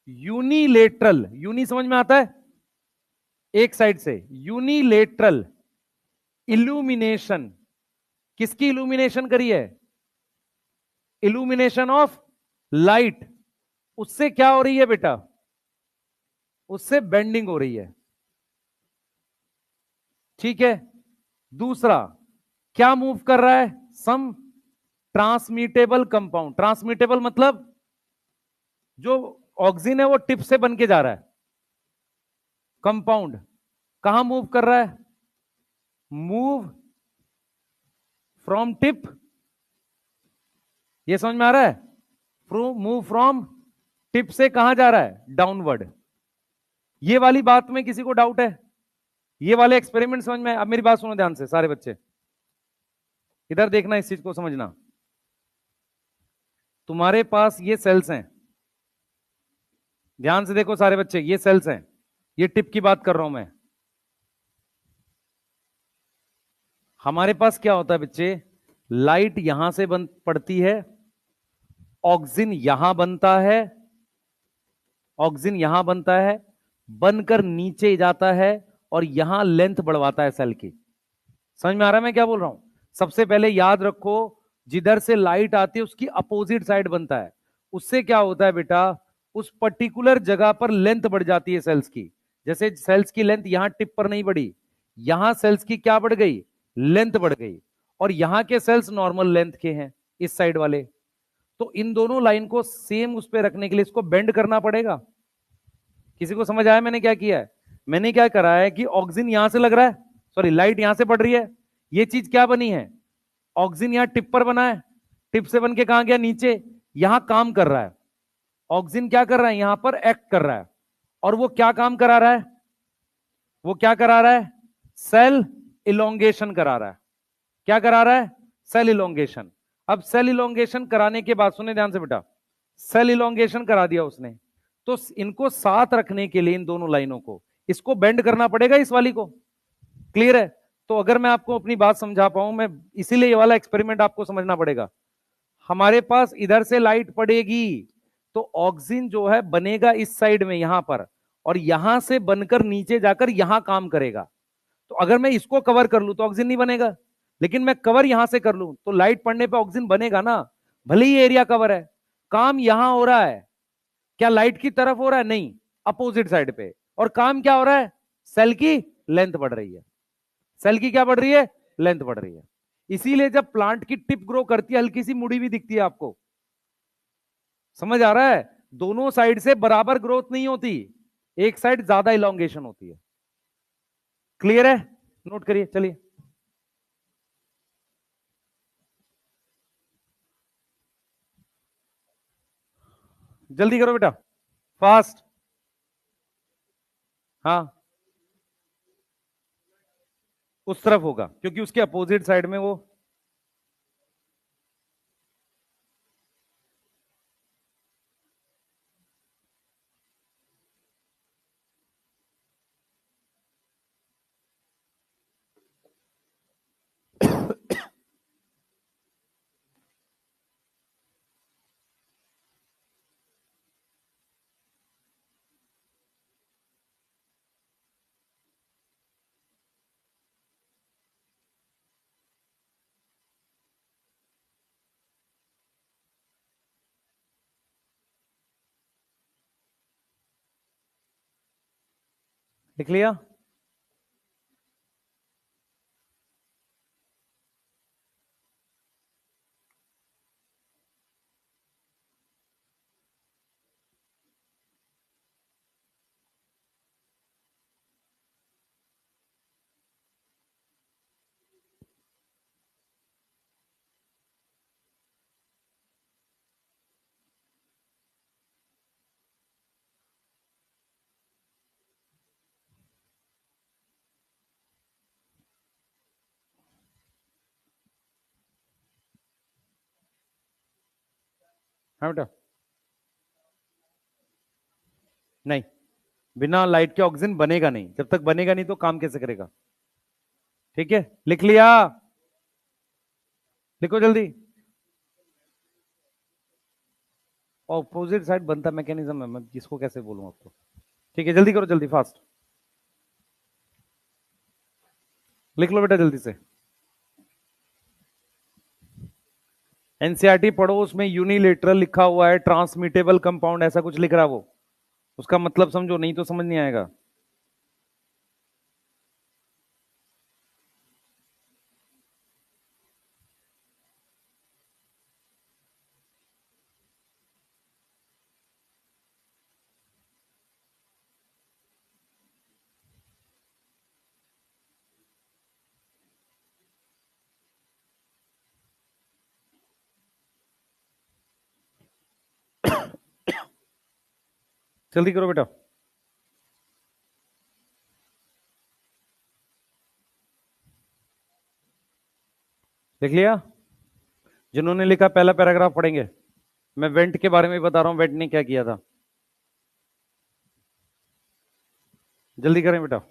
यूनिलेटरल, यूनि समझ में आता है? एक साइड से, यूनिलेटरल इल्यूमिनेशन, किसकी इल्यूमिनेशन करी है? Illumination of light. उससे क्या हो रही है बेटा? उससे बेंडिंग हो रही है, ठीक है। दूसरा, क्या मूव कर रहा है? सम ट्रांसमिटेबल कंपाउंड। ट्रांसमिटेबल मतलब जो ऑक्सीजन है वो टिप से बन के जा रहा है। कंपाउंड कहां मूव कर रहा है? मूव फ्रॉम टिप, ये समझ में आ रहा है? मूव फ्रॉम टिप से कहां जा रहा है? डाउनवर्ड। ये वाली बात में किसी को डाउट है? ये वाले एक्सपेरिमेंट समझ में? अब मेरी बात सुनो ध्यान से सारे बच्चे, इधर देखना, इस चीज को समझना। तुम्हारे पास ये सेल्स हैं, ध्यान से देखो सारे बच्चे, ये सेल्स हैं, ये टिप की बात कर रहा हूं मैं। हमारे पास क्या होता है बच्चे? लाइट यहां से बन पड़ती है, ऑक्सीजन यहां बनता है, ऑक्सीजन यहां बनता है, बनकर नीचे जाता है और यहां लेंथ बढ़वाता है सेल की। समझ में आ रहा है मैं क्या बोल रहा हूं? सबसे पहले याद रखो, जिधर से लाइट आती है उसकी अपोजिट साइड बनता है। उससे क्या होता है बेटा? उस पर्टिकुलर जगह पर लेंथ बढ़ जाती है सेल्स की। जैसे सेल्स की लेंथ यहां टिप पर नहीं बढ़ी, यहां सेल्स की क्या बढ़ गई, लेंथ बढ़ गई, और यहां के सेल्स नॉर्मल लेंथ के हैं इस साइड वाले। तो इन दोनों लाइन को सेम उस पर रखने के लिए इसको बेंड करना पड़ेगा। किसी को समझ आया मैंने क्या किया है? मैंने क्या करा है कि ऑक्सीजन यहां से लग रहा है, सॉरी लाइट यहां से पड़ रही है, ये चीज क्या बनी है, ऑक्सीजन यहां टिप पर बना है, टिप से बन के कहां गया, नीचे, यहां काम कर रहा है। ऑक्सीजन क्या कर रहा है, यहां पर एक्ट कर रहा है, और वो क्या काम करा रहा है, वो क्या करा रहा है, सेल इलोंगेशन करा रहा है। क्या करा रहा है, सेल इलोंगेशन। अब सेल इलोंगेशन कराने के बाद, सुने ध्यान से बेटा, सेल इलोंगेशन करा दिया उसने, तो इनको साथ रखने के लिए इन दोनों लाइनों को, इसको बेंड करना पड़ेगा इस वाली को। क्लियर है? तो अगर मैं आपको अपनी बात समझा पाऊं, मैं इसीलिए ये वाला एक्सपेरिमेंट आपको समझना पड़ेगा। हमारे पास इधर से लाइट पड़ेगी, तो ऑक्सीजन जो है बनेगा इस साइड में यहां पर, और यहां से बनकर नीचे जाकर यहां काम करेगा। तो अगर मैं इसको कवर कर लूं तो ऑक्सीजन नहीं बनेगा, लेकिन मैं कवर यहां से कर लूं तो लाइट पड़ने पे ऑक्सीजन बनेगा ना। भले ही एरिया कवर है, काम यहां हो रहा है, क्या लाइट की तरफ हो रहा है, नहीं, अपोजिट साइड पे। और काम क्या हो रहा है, सेल की लेंथ बढ़ रही है, सेल की क्या बढ़ रही है, लेंथ बढ़ रही है। इसीलिए जब प्लांट की टिप ग्रो करती है, हल्की सी मुड़ी भी दिखती है आपको, समझ आ रहा है? दोनों साइड से बराबर ग्रोथ नहीं होती, एक साइड ज्यादा इलोंगेशन होती है। क्लियर है? नोट करिए, चलिए। जल्दी करो बेटा, फास्ट। हाँ, उस तरफ होगा क्योंकि उसके अपोजिट साइड में वो, लिख लिया? हाँ बेटा, नहीं, बिना लाइट के ऑक्सीजन बनेगा नहीं, जब तक बनेगा नहीं तो काम कैसे करेगा। ठीक है, लिख लिया? लिखो जल्दी। ऑपोजिट साइड बनता मैकेनिज्म है, मैं किसको कैसे बोलूं आपको। ठीक है, जल्दी करो, जल्दी फास्ट। लिख लो बेटा जल्दी से। एनसीईआरटी पढ़ो, उसमें यूनिलेटरल लिखा हुआ है, ट्रांसमिटेबल कंपाउंड ऐसा कुछ लिख रहा है वो, उसका मतलब समझो, नहीं तो समझ नहीं आएगा। जल्दी करो बेटा। लिख लिया? जिन्होंने लिखा पहला पैराग्राफ पढ़ेंगे। मैं वेंट के बारे में बता रहा हूं, वेंट ने क्या किया था। जल्दी करें बेटा।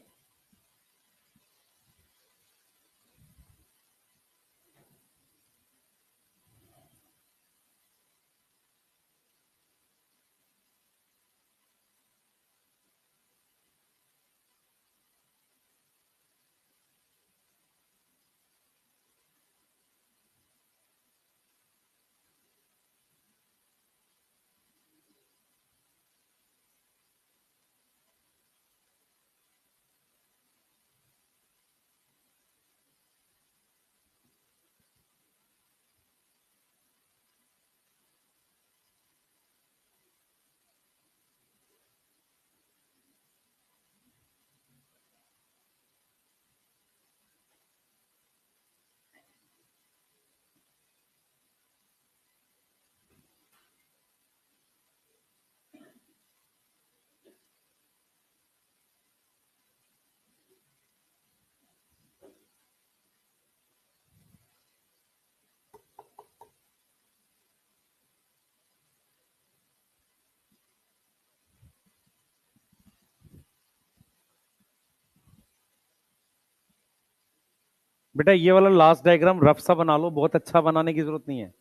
बेटा ये वाला लास्ट डायग्राम रफ सा बना लो, बहुत अच्छा बनाने की जरूरत नहीं है।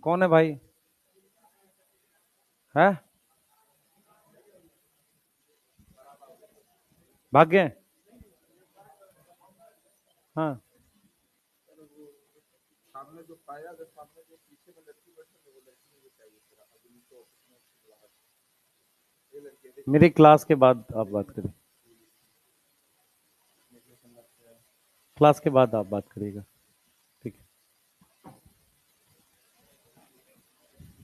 कौन है भाई? है भाग गए? हाँ मेरी क्लास के बाद आप बात करिए, क्लास के बाद आप बात करिएगा, ठीक है?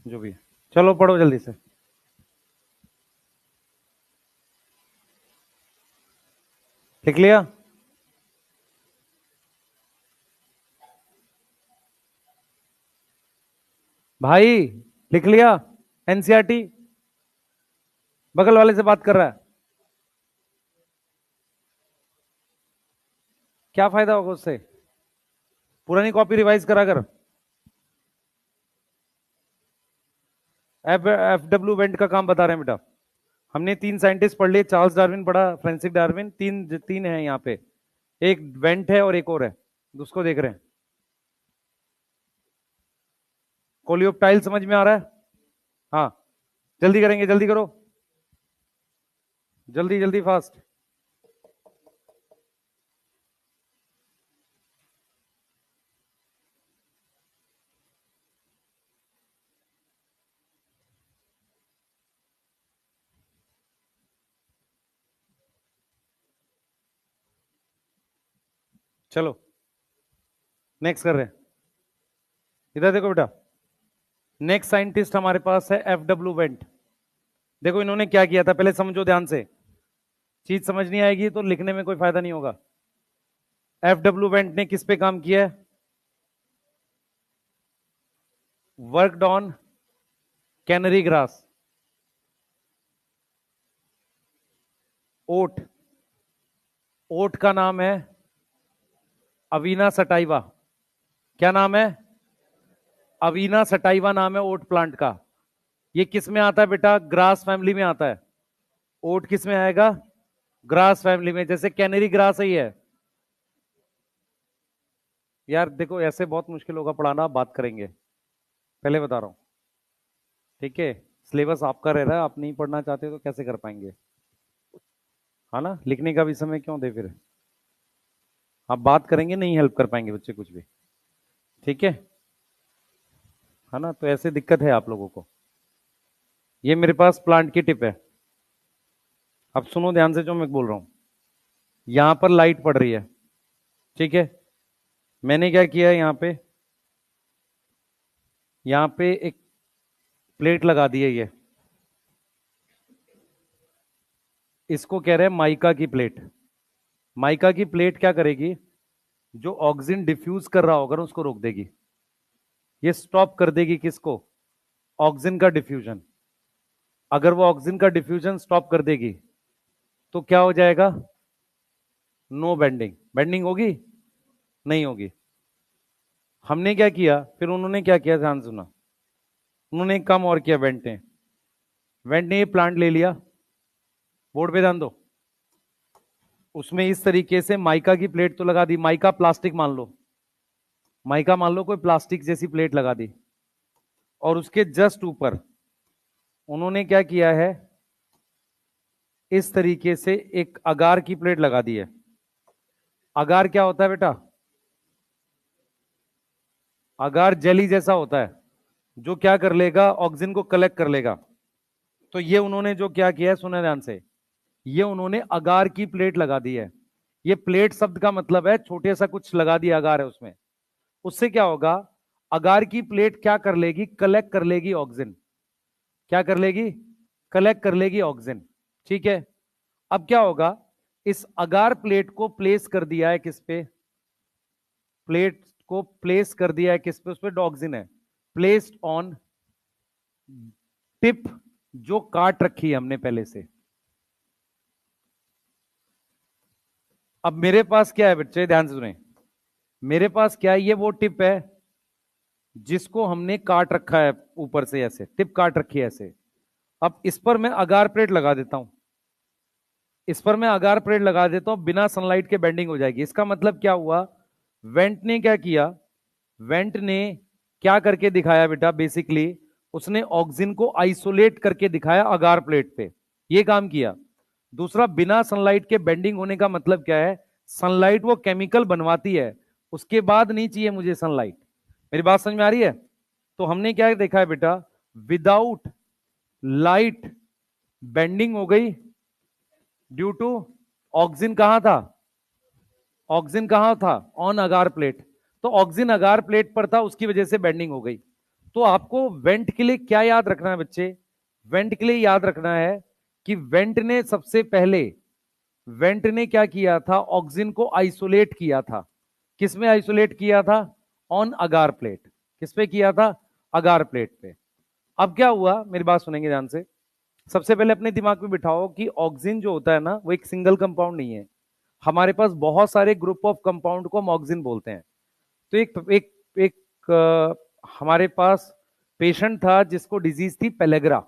जो भी है, चलो पढ़ो जल्दी से। लिख लिया? भाई लिख लिया? एनसीईआरटी बगल वाले से बात कर रहा है, क्या फायदा होगा उससे? पुरानी कॉपी रिवाइज करा कर। एफ डब्ल्यू वेंट का काम बता रहे हैं बेटा। हमने 3 साइंटिस्ट पढ़ लिए, चार्ल्स डार्विन पढ़ा, फ्रांसिस डार्विन, तीन तीन है यहाँ पे। एक वेंट है और एक और है, उसको देख रहे हैं। कोलियोप्टाइल समझ में आ रहा है? हाँ जल्दी करेंगे, जल्दी करो, जल्दी जल्दी फास्ट। चलो नेक्स्ट कर रहे हैं, इधर देखो बेटा। नेक्स्ट साइंटिस्ट हमारे पास है एफ डब्ल्यू वेंट। देखो इन्होंने क्या किया था, पहले समझो ध्यान से, चीज समझ नहीं आएगी तो लिखने में कोई फायदा नहीं होगा। एफ डब्ल्यू वेंट ने किस पे काम किया है? वर्कड ऑन कैनरी ग्रास, ओट। ओट का नाम है अवीना सटाइवा। क्या नाम है? अवीना सटाइवा नाम है ओट प्लांट का। ये किस में आता है बेटा? ग्रास फैमिली में आता है। ओट किस में आएगा? ग्रास फैमिली में, जैसे कैनरी ग्रास ही है। यार देखो ऐसे बहुत मुश्किल होगा पढ़ाना, बात करेंगे, पहले बता रहा हूं, ठीक है? सिलेबस आपका रह रहा है, आप नहीं पढ़ना चाहते तो कैसे कर पाएंगे? हाँ ना, लिखने का भी समय क्यों दे फिर? आप बात करेंगे, नहीं हेल्प कर पाएंगे बच्चे कुछ भी, ठीक है ना? तो ऐसे दिक्कत है आप लोगों को। ये मेरे पास प्लांट की टिप है, अब सुनो ध्यान से जो मैं बोल रहा हूं। यहां पर लाइट पड़ रही है, ठीक है? मैंने क्या किया है, यहां पे एक प्लेट लगा दी है, ये इसको कह रहे हैं माइका की प्लेट। माइका की प्लेट क्या करेगी? जो ऑक्सीजन डिफ्यूज कर रहा होगा ना उसको रोक देगी। ये स्टॉप कर देगी किसको? ऑक्सीजन का डिफ्यूजन। अगर वो ऑक्सीजन का डिफ्यूजन स्टॉप कर देगी तो क्या हो जाएगा? No bending. बेंडिंग होगी? नहीं होगी। हमने क्या किया फिर, उन्होंने क्या किया, ध्यान सुना। उन्होंने एक काम और किया, वेंट ने ये प्लांट ले लिया, बोर्ड पे ध्यान दो। उसमें इस तरीके से माइका की प्लेट तो लगा दी, माइका प्लास्टिक मान लो, माइका मान लो कोई प्लास्टिक जैसी प्लेट लगा दी। और उसके जस्ट ऊपर उन्होंने क्या किया है, इस तरीके से एक अगार की प्लेट लगा दी है। अगार क्या होता है बेटा? अगार जेली जैसा होता है, जो क्या कर लेगा? ऑक्सीजन को कलेक्ट कर लेगा। तो ये उन्होंने जो क्या किया है, सुने ध्यान से, ये उन्होंने अगार की प्लेट लगा दी है। ये प्लेट शब्द का मतलब है छोटे सा कुछ लगा दिया, अगार है उसमें। उससे क्या होगा? अगार की प्लेट क्या कर लेगी? कलेक्ट कर लेगी ऑक्सीजन। क्या कर लेगी? कलेक्ट कर लेगी ऑक्सीजन, ठीक है? अब क्या होगा? इस अगार प्लेट को प्लेस कर दिया है किस पे? प्लेट को प्लेस कर दिया है किस पे? उस पे ऑक्सीजन है, प्लेस्ड ऑन टिप, जो काट रखी है हमने पहले से। अब मेरे पास क्या है बच्चे, ध्यान से सुने, मेरे पास क्या है? ये वो टिप है जिसको हमने काट रखा है ऊपर से, ऐसे टिप काट रखी है ऐसे। अब इस पर मैं अगार प्लेट लगा देता हूं, इस पर मैं अगार प्लेट लगा देता हूं, बिना सनलाइट के बेंडिंग हो जाएगी। इसका मतलब क्या हुआ? वेंट ने क्या किया, वेंट ने क्या करके दिखाया बेटा, बेसिकली उसने ऑक्सीजन को आइसोलेट करके दिखाया अगार प्लेट पे, ये काम किया। दूसरा, बिना सनलाइट के बेंडिंग होने का मतलब क्या है, सनलाइट वो केमिकल बनवाती है, उसके बाद नहीं चाहिए मुझे सनलाइट। मेरी बात समझ में आ रही है? तो हमने क्या देखा है बेटा, विदाउट लाइट बेंडिंग हो गई ड्यू टू ऑक्सीजन कहां था, ऑक्सीजन कहां था, ऑन अगार प्लेट। तो ऑक्सीजन अगार प्लेट पर था, उसकी वजह से बेंडिंग हो गई। तो आपको वेंट के लिए क्या याद रखना है बच्चे, वेंट के लिए याद रखना है कि वेंट ने सबसे पहले, वेंट ने क्या किया था, ऑक्सीजन को आइसोलेट किया था। किसमें आइसोलेट किया था, ऑन अगार प्लेट। किस पे किया था, अगार प्लेट पे। अब क्या हुआ, मेरी बात सुनेंगे ध्यान से। सबसे पहले अपने दिमाग में बिठाओ कि ऑक्सीजन जो होता है ना, वो एक सिंगल कंपाउंड नहीं है, हमारे पास बहुत सारे ग्रुप ऑफ कंपाउंड को हम ऑक्सीजन बोलते हैं। तो हमारे पास पेशेंट था जिसको डिजीज थी पेलेग्रा,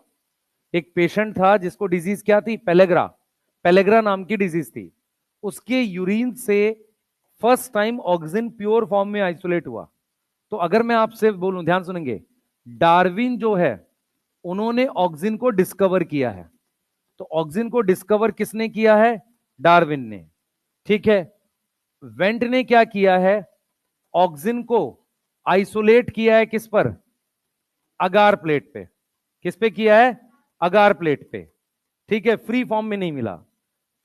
एक पेशेंट था जिसको डिजीज क्या थी, पेलेग्रा, पेलेग्रा नाम की डिजीज थी। उसके यूरिन से first time oxygen pure form में आइसोलेट हुआ। तो अगर मैं आपसे बोलूं, ध्यान सुनेंगे, डार्विन जो है उन्होंने ऑक्सीजन को डिस्कवर किया है। तो ऑक्सीजन को डिस्कवर किसने किया है, डार्विन ने, ठीक है। वेंट ने क्या किया है, ऑक्सीजन को आइसोलेट किया है किस पर, अगार प्लेट पे। किस पे किया है, अगार प्लेट पे, ठीक है, फ्री फॉर्म में नहीं मिला।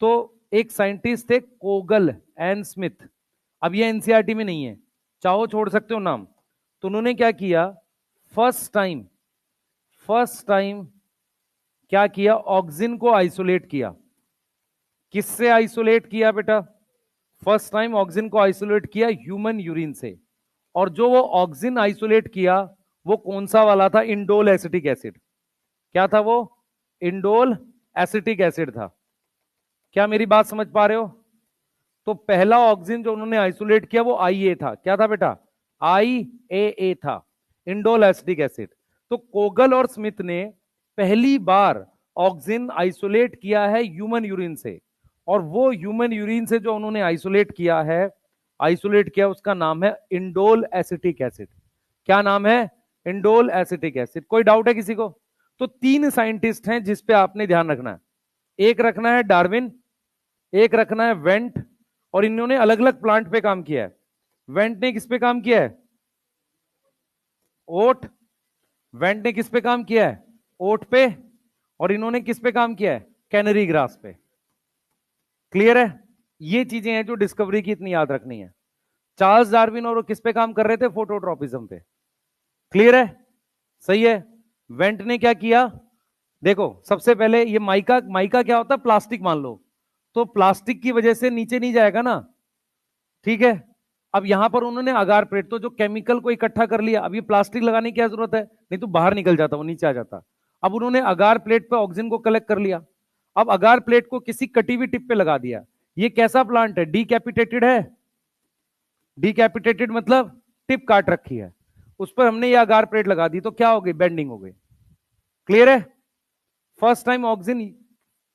तो एक साइंटिस्ट थे कोगल एंड स्मिथ, अब ये एनसीईआरटी में नहीं है, चाहो छोड़ सकते हो नाम। तो उन्होंने क्या किया, फर्स्ट टाइम, फर्स्ट टाइम क्या किया, ऑक्सीजन को आइसोलेट किया। किससे आइसोलेट किया बेटा, फर्स्ट टाइम ऑक्सीजन को आइसोलेट किया ह्यूमन यूरिन से। और जो वो ऑक्सीजन आइसोलेट किया वो कौन सा वाला था, इंडोल एसिटिक एसिड। क्या था वो, इंडोल एसिटिक एसिड था। क्या मेरी बात समझ पा रहे हो? तो पहला ऑक्सीजन जो उन्होंने आइसोलेट किया वो आई ए था, क्या था बेटा, आई ए था, इंडोल एसिटिक एसिड। तो कोगल और स्मिथ ने पहली बार ऑक्सीजन आइसोलेट किया है ह्यूमन यूरिन से। और वो ह्यूमन यूरिन से जो उन्होंने आइसोलेट किया है, आइसोलेट किया, उसका नाम है इंडोल एसिटिक एसिड। क्या नाम है, इंडोल एसिटिक एसिड। कोई डाउट है किसी को? तो तीन साइंटिस्ट हैं जिस पे आपने ध्यान रखना है, एक रखना है डार्विन, एक रखना है वेंट, और इन्होंने अलग अलग प्लांट पे काम किया है। वेंट ने किस पे काम किया है, ओट, वेंट ने किस पे काम किया है, ओट पे, और इन्होंने किस पे काम किया है, कैनरी ग्रास पे। क्लियर है? ये चीजें हैं जो डिस्कवरी की इतनी याद रखनी है। चार्ल्स डार्विन और वो किस पे काम कर रहे थे, फोटोट्रॉपिज्म पे। क्लियर है? सही है। वेंट ने क्या किया, देखो सबसे पहले ये माइका, माइका क्या होता है, प्लास्टिक मान लो, तो प्लास्टिक की वजह से नीचे नहीं जाएगा ना, ठीक है। अब यहां पर उन्होंने अगार प्लेट, तो जो केमिकल को इकट्ठा कर लिया, अब ये प्लास्टिक लगाने की क्या जरूरत है, नहीं तो बाहर निकल जाता, वो नीचे आ जाता। अब उन्होंने अगार प्लेट पे ऑक्सीजन को कलेक्ट कर लिया। अब अगार प्लेट को किसी कटी हुई टिप पे लगा दिया। ये कैसा प्लांट है, डीकैपिटेटेड है, डीकैपिटेटेड मतलब टिप काट रखी है, उस पर हमने ये अगार प्लेट लगा दी, तो क्या हो गई, बेंडिंग हो गई। क्लियर है? First time oxygen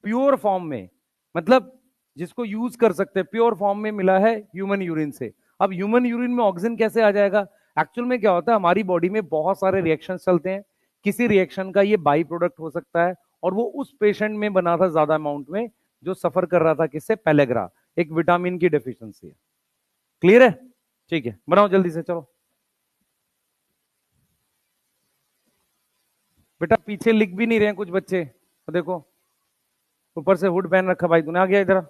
pure form में, मतलब जिसको यूज कर सकते हैं, प्योर फॉर्म में मिला है ह्यूमन यूरिन से। अब ह्यूमन यूरिन में ऑक्सीजन कैसे आ जाएगा? एक्चुअल में क्या होता है, हमारी बॉडी में बहुत सारे रिएक्शन चलते हैं, किसी रिएक्शन का ये बाई प्रोडक्ट हो सकता है, और वो उस पेशेंट में बना था ज्यादा अमाउंट में, जो सफर कर रहा था किससे, पेलेग्रा, एक विटामिन की डेफिशिएंसी है। क्लियर है? ठीक है, बनाओ जल्दी से, चलो बेटा, पीछे लिख भी नहीं रहे हैं कुछ बच्चे, तो देखो ऊपर से हुड पहन रखा भाई तूने, आ गया इधर,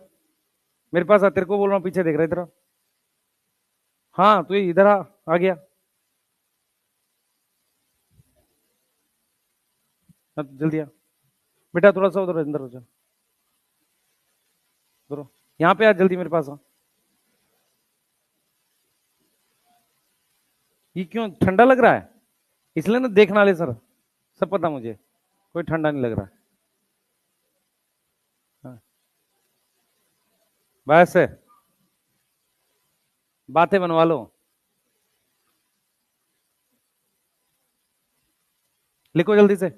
मेरे पास आ, तेरे को बोल रहा हूँ, पीछे देख रहा है इधर। हाँ तो ये इधर आ गया। हाँ, तो जल्दी आ बेटा, थोड़ा सा उधर अंदर हो जा, उधर यहाँ पे आ, जल्दी मेरे पास आ। ये क्यों ठंडा लग रहा है, इसलिए ना देखना ले सर, सब पता मुझे, कोई ठंडा नहीं लग रहा। हाँ, बस बातें बनवा लो, लिखो जल्दी से।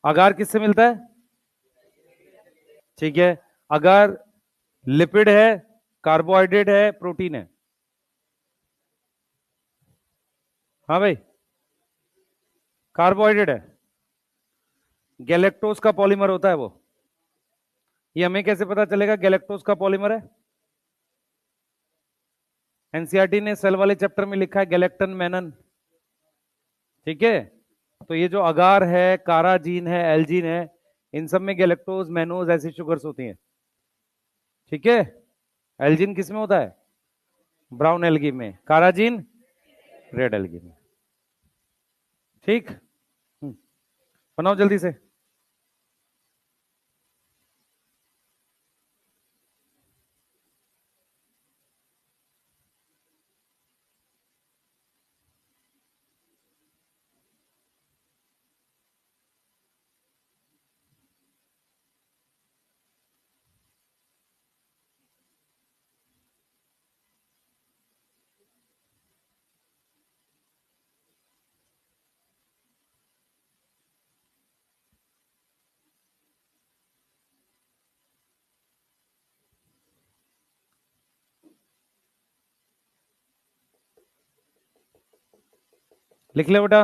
आगार किससे मिलता है, ठीक है, अगर लिपिड है, कार्बोहाइड्रेट है, प्रोटीन है। हाँ भाई, कार्बोहाइड्रेट है, गैलेक्टोज का पॉलीमर होता है वो। ये हमें कैसे पता चलेगा गैलेक्टोज का पॉलीमर है? एनसीईआरटी ने सेल वाले चैप्टर में लिखा है गैलेक्टन मेनन। ठीक है, तो ये जो अगार है, काराजीन है, एल्जीन है, इन सब में गैलेक्टोज मेनोज ऐसी शुगर्स होती हैं। ठीक है, एल्जीन किस में होता है? ब्राउन एल्गी में, काराजीन रेड एल्गी में। ठीक, बनाओ जल्दी से। लिख ले बेटा।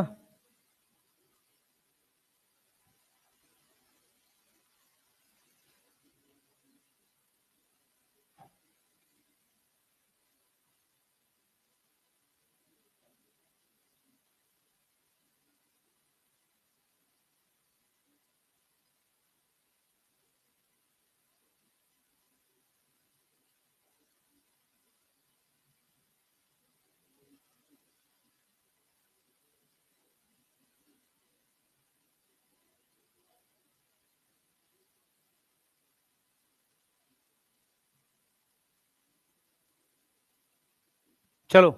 चलो,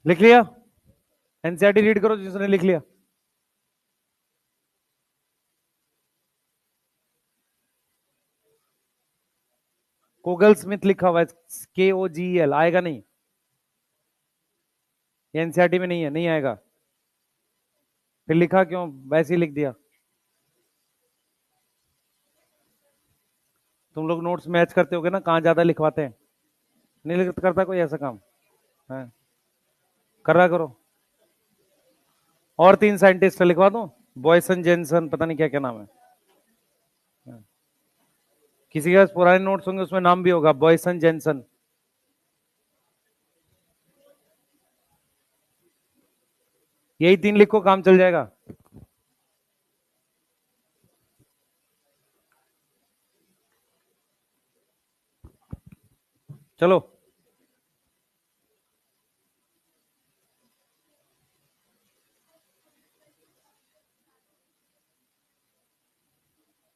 लिख लिया? एनसीईआरटी रीड करो जिसने लिख लिया। कोगल स्मिथ लिखा हुआ है, KOGEL, आएगा नहीं? एनसीईआरटी में नहीं है, नहीं आएगा। फिर लिखा क्यों, वैसे ही लिख दिया? तुम लोग नोट्स मैच करते होगे ना, कहाँ ज्यादा लिखवाते हैं? नहीं करता कोई ऐसा काम है? कर रहा करो। और 3 साइंटिस्ट लिखवा दो, बॉयसन जेनसन, पता नहीं क्या क्या नाम है। किसी के पास पुराने नोट्स होंगे, उसमें नाम भी होगा बॉयसन जेनसन। यही 3 लिखो, काम चल जाएगा। चलो,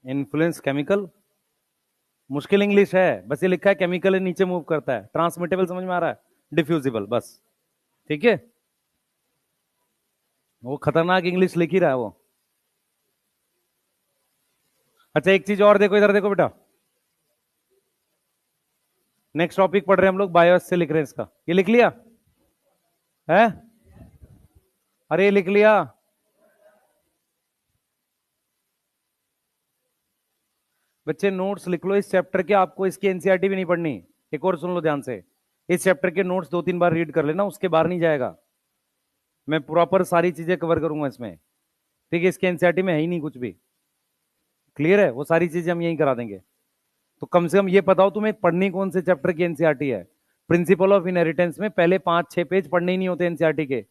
इन्फ्लुएंस केमिकल, मुश्किल इंग्लिश है, बस ये लिखा है केमिकल है, नीचे मूव करता है। ट्रांसमिटेबल समझ में आ रहा है? डिफ्यूजिबल, बस। ठीक है, वो खतरनाक इंग्लिश लिख ही रहा है वो। अच्छा, एक चीज और देखो, इधर देखो बेटा। नेक्स्ट टॉपिक पढ़ रहे हैं हम लोग, बायोस से लिख रहे हैं इसका। ये लिख लिया है? अरे ये लिख लिया? बच्चे नोट्स लिख लो इस चैप्टर के, आपको इसकी एनसीईआरटी भी नहीं पढ़नी। एक और सुन लो ध्यान से, इस चैप्टर के नोट्स 2-3 बार रीड कर लेना, उसके बाहर नहीं जाएगा। मैं प्रॉपर सारी चीजें कवर करूंगा इसमें। ठीक है, इसके एनसीईआरटी में है ही नहीं कुछ भी। क्लियर है? वो सारी चीजें हम यहीं करा देंगे। तो कम से कम ये बताओ तुम्हें पढ़नी कौन से चैप्टर की एनसीईआरटी है। प्रिंसिपल ऑफ इनहेरिटेंस में पहले 5-6 पेज पढ़ने ही नहीं होते एनसीईआरटी के।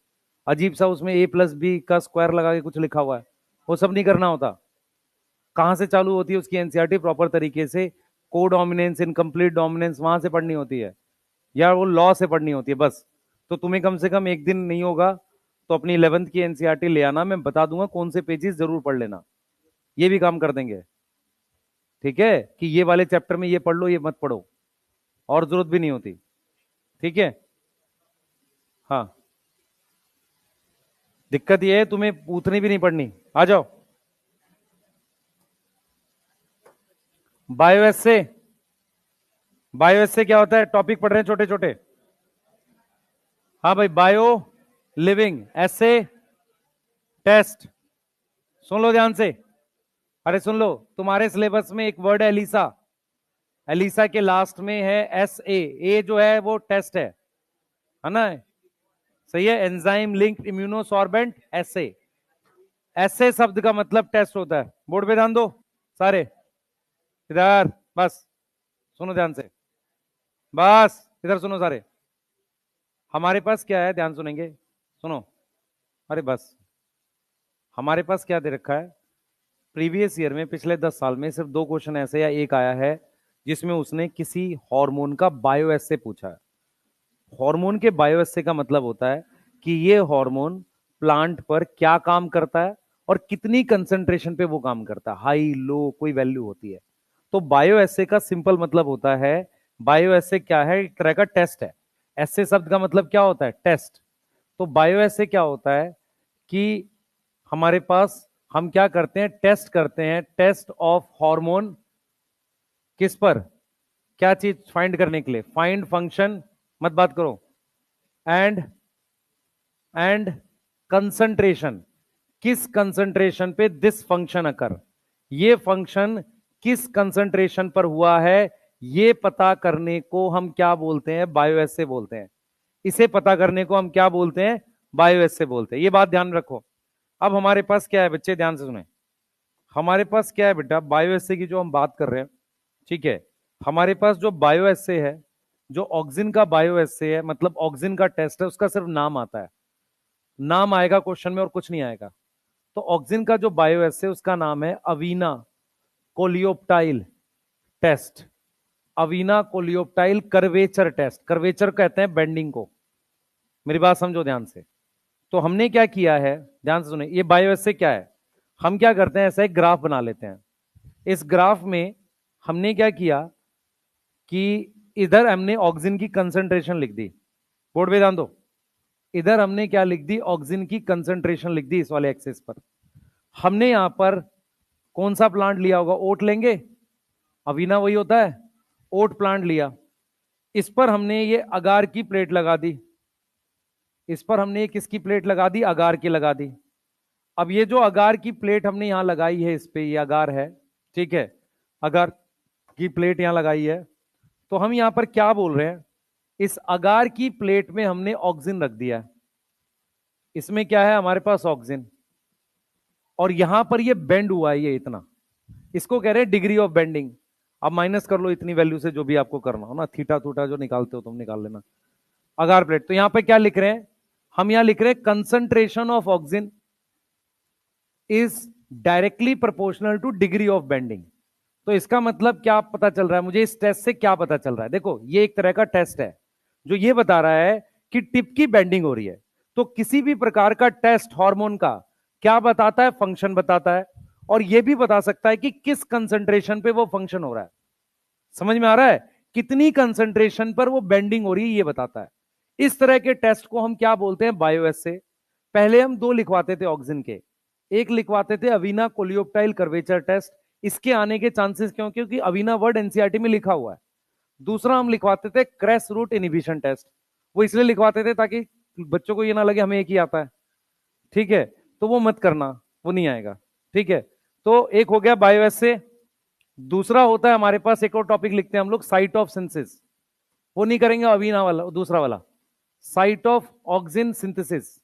अजीब सा उसमें A+B का स्क्वायर लगा के कुछ लिखा हुआ है, वो सब नहीं करना होता। कहां से चालू होती है उसकी एनसीईआरटी प्रॉपर तरीके से? को डोमिनेंस, इनकम्प्लीट डोमिनेंस, वहां से पढ़नी होती है, या वो लॉ से पढ़नी होती है, बस। तो तुम्हें कम से कम एक दिन नहीं होगा तो अपनी 11th की एनसीईआरटी ले आना, मैं बता दूंगा कौन से पेजेस जरूर पढ़ लेना। ये भी काम कर देंगे। ठीक है, कि ये वाले चैप्टर में ये पढ़ लो, ये मत पढ़ो, और जरूरत भी नहीं होती। ठीक है, हाँ। दिक्कत ये है तुम्हें उतनी भी नहीं पढ़नी। आ जाओ, बायोएस से। बायोएस से क्या होता है, टॉपिक पढ़ रहे हैं छोटे छोटे। हाँ भाई, बायो लिविंग एसे टेस्ट। सुन लो ध्यान से। अरे सुन लो, तुम्हारे सिलेबस में एक वर्ड है एलिसा। एलिसा के लास्ट में है एस ए जो है वो टेस्ट है ना? सही है। Enzyme linked immunosorbent assay. Assay शब्द का मतलब टेस्ट होता है। बोर्ड पे ध्यान दो सारे, इधर बस सुनो ध्यान से, बस इधर सुनो सारे। हमारे पास क्या है, ध्यान सुनेंगे, सुनो। अरे बस, हमारे पास क्या दे रखा है, प्रीवियस ईयर में पिछले 10 साल में सिर्फ 2 क्वेश्चन ऐसे या एक आया है जिसमें उसने किसी हार्मोन का बायो एस्से पूछा है। हार्मोन के बायो एस्से का मतलब होता है कि ये हार्मोन प्लांट पर क्या काम करता है और कितनी कंसंट्रेशन पे वो काम करता है, हाई लो कोई वैल्यू होती है। तो बायो एस्से का सिंपल मतलब होता है, बायो एस्से क्या है, एक तरह का टेस्ट है। एस्से शब्द का मतलब क्या होता है, टेस्ट। तो बायो एस्से क्या होता है कि हमारे पास हम क्या करते हैं, टेस्ट करते हैं, टेस्ट ऑफ हार्मोन किस पर, क्या चीज फाइंड करने के लिए, फाइंड फंक्शन, मत बात करो, एंड कंसंट्रेशन, किस कंसंट्रेशन पे दिस फंक्शन अकर, ये फंक्शन किस कंसंट्रेशन पर हुआ है, ये पता करने को हम क्या बोलते हैं, बायो एस्से बोलते हैं। इसे पता करने को हम क्या बोलते हैं, बायो एस्से बोलते हैं। ये बात ध्यान रखो। अब हमारे पास क्या है बच्चे, ध्यान से सुने, हमारे पास क्या है बेटा, बायो एस्से की जो हम बात कर रहे हैं, ठीक है, हमारे पास जो बायो एस्से है, जो ऑक्सिन का बायो एस्से है, मतलब ऑक्सिन का टेस्ट है, उसका सिर्फ नाम आता है, नाम आएगा क्वेश्चन में और कुछ नहीं आएगा। तो ऑक्सिन का जो बायो एस्से उसका नाम है avena coleoptile test, avena coleoptile curvature test. Curvature कहते हैं बेंडिंग को, मेरी बात समझो ध्यान से। तो हमने क्या किया है, ध्यान से सुने, ये बायो एस्से क्या है, हम क्या करते हैं, ऐसा एक ग्राफ बना लेते हैं। इस ग्राफ में हमने क्या किया कि इधर हमने ऑक्सिन की कंसंट्रेशन लिख दी, बोर्ड पे ध्यान दो, इधर हमने क्या लिख दी, ऑक्सिन की कंसंट्रेशन लिख दी इस वाले एक्सिस पर। हमने यहां पर कौन सा प्लांट लिया होगा, ओट लेंगे, अवीना वही होता है, ओट प्लांट लिया, इस पर हमने ये अगार की प्लेट लगा दी, इस पर हमने ये किसकी प्लेट लगा दी, अगार की लगा दी। अब ये जो अगार की प्लेट हमने यहां लगाई है, इस पे ये अगार है, ठीक है, अगार की प्लेट यहां लगाई है। तो हम यहां पर क्या बोल रहे हैं, इस अगार की प्लेट में हमने ऑक्सिन रख दिया, इसमें क्या है हमारे पास ऑक्सिन, और यहां पर ये बेंड हुआ है, ये इतना, इसको कह रहे हैं डिग्री ऑफ बेंडिंग। अब माइनस कर लो इतनी वैल्यू से, जो भी आपको करना हो ना, थीटा थूटा जो निकालते हो तुम निकाल लेना। अगार प्लेट, तो यहां पे क्या लिख रहे हैं, हम यहां लिख रहे हैं concentration of auxin is directly proportional two degree of bending. तो इसका मतलब क्या पता चल रहा है मुझे, इस टेस्ट से क्या पता चल रहा है, देखो ये एक तरह का टेस्ट है जो ये बता रहा है कि टिप की बेंडिंग हो रही है। तो किसी भी प्रकार का टेस्ट हार्मोन का क्या बताता है, फंक्शन बताता है, और यह भी बता सकता है कि किस कंसंट्रेशन पे वो फंक्शन हो रहा है। समझ में आ रहा है, कितनी कंसंट्रेशन पर वो बेंडिंग हो रही है ये बताता है। इस तरह के टेस्ट को हम क्या बोलते हैं, बायो एस्से। पहले हम 2 लिखवाते थे ऑक्सिन के, एक लिखवाते थे अवीना कोलियोप्टाइल कर्वेचर टेस्ट, इसके आने के चांसेस क्यों, क्योंकि अवीना वर्ड एनसीईआरटी में लिखा हुआ है। दूसरा हम लिखवाते थे क्रैश रूट इनहिबिशन टेस्ट, वो इसलिए लिखवाते थे ताकि बच्चों को ये ना लगे हमें एक ही आता है, ठीक है, तो वो मत करना, वो नहीं आएगा, ठीक है। तो एक हो गया बायो एस्से। दूसरा होता है हमारे पास, एक और टॉपिक लिखते हैं हम लोग, साइट ऑफ सिंथेसिस, वो नहीं करेंगे अवीना वाला, दूसरा वाला, site of auxin synthesis.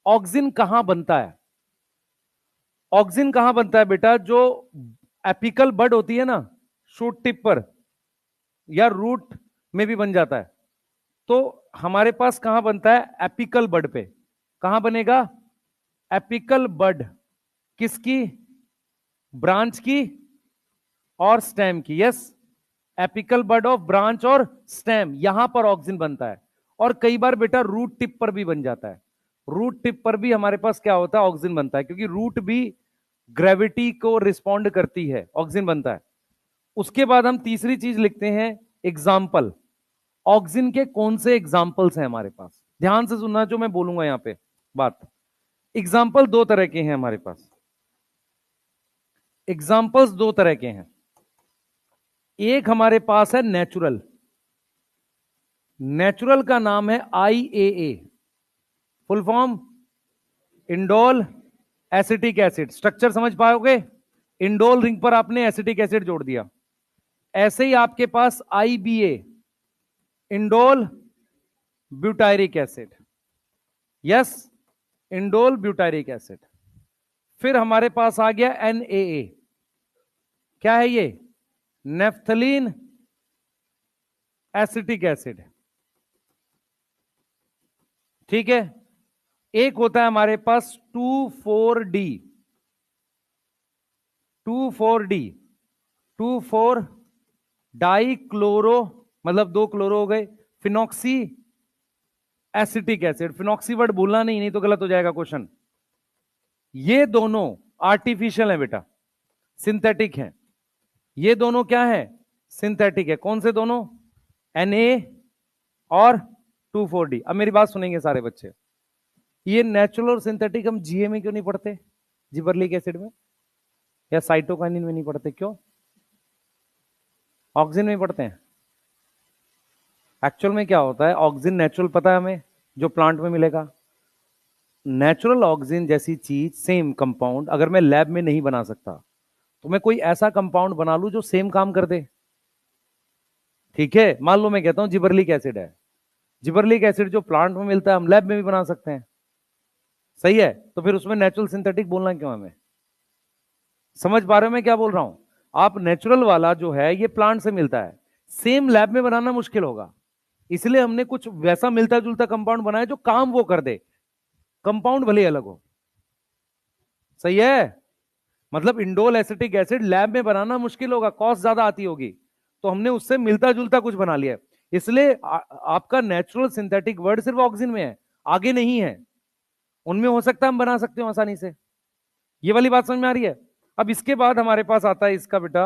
Auxin कहां बनता है, ऑक्सिन कहां बनता है बेटा, जो एपिकल बड होती है ना, शूट टिप पर या रूट में भी बन जाता है। तो हमारे पास कहां बनता है, एपिकल बड पे, कहां बनेगा, एपिकल बड, किसकी, ब्रांच की और स्टेम की, yes, apical bud of branch और स्टेम, यहां पर ऑक्सिन बनता है। और कई बार बेटा रूट टिप पर भी बन जाता है, रूट टिप पर भी हमारे पास क्या होता है, ऑक्सिन बनता है, क्योंकि रूट भी ग्रेविटी को रिस्पॉन्ड करती है, ऑक्सिन बनता है। उसके बाद हम तीसरी चीज लिखते हैं, एग्जाम्पल। ऑक्सिन के कौन से एग्जाम्पल्स हैं हमारे पास, ध्यान से सुनना जो मैं बोलूंगा यहां पे बात। एग्जाम्पल 2 तरह के हैं हमारे पास, एग्जाम्पल्स 2 तरह के हैं। एक हमारे पास है नेचुरल, नेचुरल का नाम है IAA, full form indole acetic acid. Structure समझ पाओगे, इंडोल रिंग पर आपने एसिटिक एसिड जोड़ दिया, ऐसे ही आपके पास IBA, indole butyric acid, yes, indole butyric acid. फिर हमारे पास आ गया NaA, क्या है ये? नेफ्थलीन एसिटिक एसिड, ठीक है। एक होता है हमारे पास 2,4-D, 2,4-D, 2,4 डाई क्लोरो, मतलब 2 क्लोरो हो गए, phenoxy acetic acid. Phenoxy word भूलना नहीं, नहीं तो गलत हो जाएगा क्वेश्चन। ये दोनों आर्टिफिशियल है बेटा, सिंथेटिक है। ये दोनों क्या है? सिंथेटिक है। कौन से दोनों? Na और 2,4-D। अब मेरी बात सुनेंगे सारे बच्चे, ये नेचुरल और सिंथेटिक हम जीए में क्यों नहीं पढ़ते? जिबरलिक एसिड में या साइटोकाइनिन में नहीं पढ़ते, क्यों? ऑक्सीजन में पढ़ते हैं। एक्चुअल में क्या होता है, ऑक्सीजन नेचुरल पता है हमें, जो प्लांट में मिलेगा। नेचुरल ऑक्सीजन जैसी चीज, सेम कंपाउंड, अगर मैं लैब में नहीं बना सकता तो मैं कोई ऐसा कंपाउंड बना लूं जो सेम काम कर दे, ठीक है। मान लो मैं कहता हूं जिबरलिक एसिड है, जिबरलिक एसिड जो प्लांट में मिलता है हम लैब में भी बना सकते हैं, सही है। तो फिर उसमें नेचुरल सिंथेटिक बोलना क्यों हमें? समझ पा रहे हो मैं क्या बोल रहा हूं? आप नेचुरल वाला जो है ये प्लांट से मिलता है, सेम लैब में बनाना मुश्किल होगा, इसलिए हमने कुछ वैसा मिलता जुलता कंपाउंड बनाया जो काम वो कर दे, कंपाउंड भले अलग हो, सही है। मतलब इंडोल एसिटिक एसिड लैब में बनाना मुश्किल होगा, कॉस्ट ज्यादा आती होगी, तो हमने उससे मिलता जुलता कुछ बना लिया। इसलिए आपका नेचुरल सिंथेटिक वर्ड सिर्फ ऑक्सीजन में है, आगे नहीं है। उनमें हो सकता है हम बना सकते हो आसानी से। ये वाली बात समझ में आ रही है? अब इसके बाद हमारे पास आता है इसका बेटा,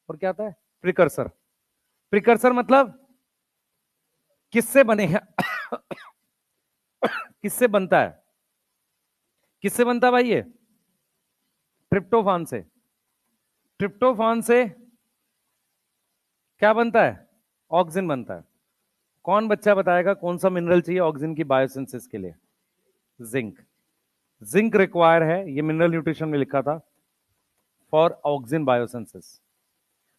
और क्या आता है? प्रिकर्सर। प्रिकर्सर मतलब किससे बनेगा? किससे बनता है? किससे बनता है भाई ये? ट्रिप्टोफान से। ट्रिप्टोफान से क्या बनता है? ऑक्सीजन बनता है। कौन बच्चा बताएगा कौन सा मिनरल चाहिए ऑक्सीजन की बायोसिंथेसिस के लिए? जिंक। जिंक रिक्वायर है, ये मिनरल न्यूट्रिशन में लिखा था, फॉर ऑक्सीजन बायोसिंथेसिस।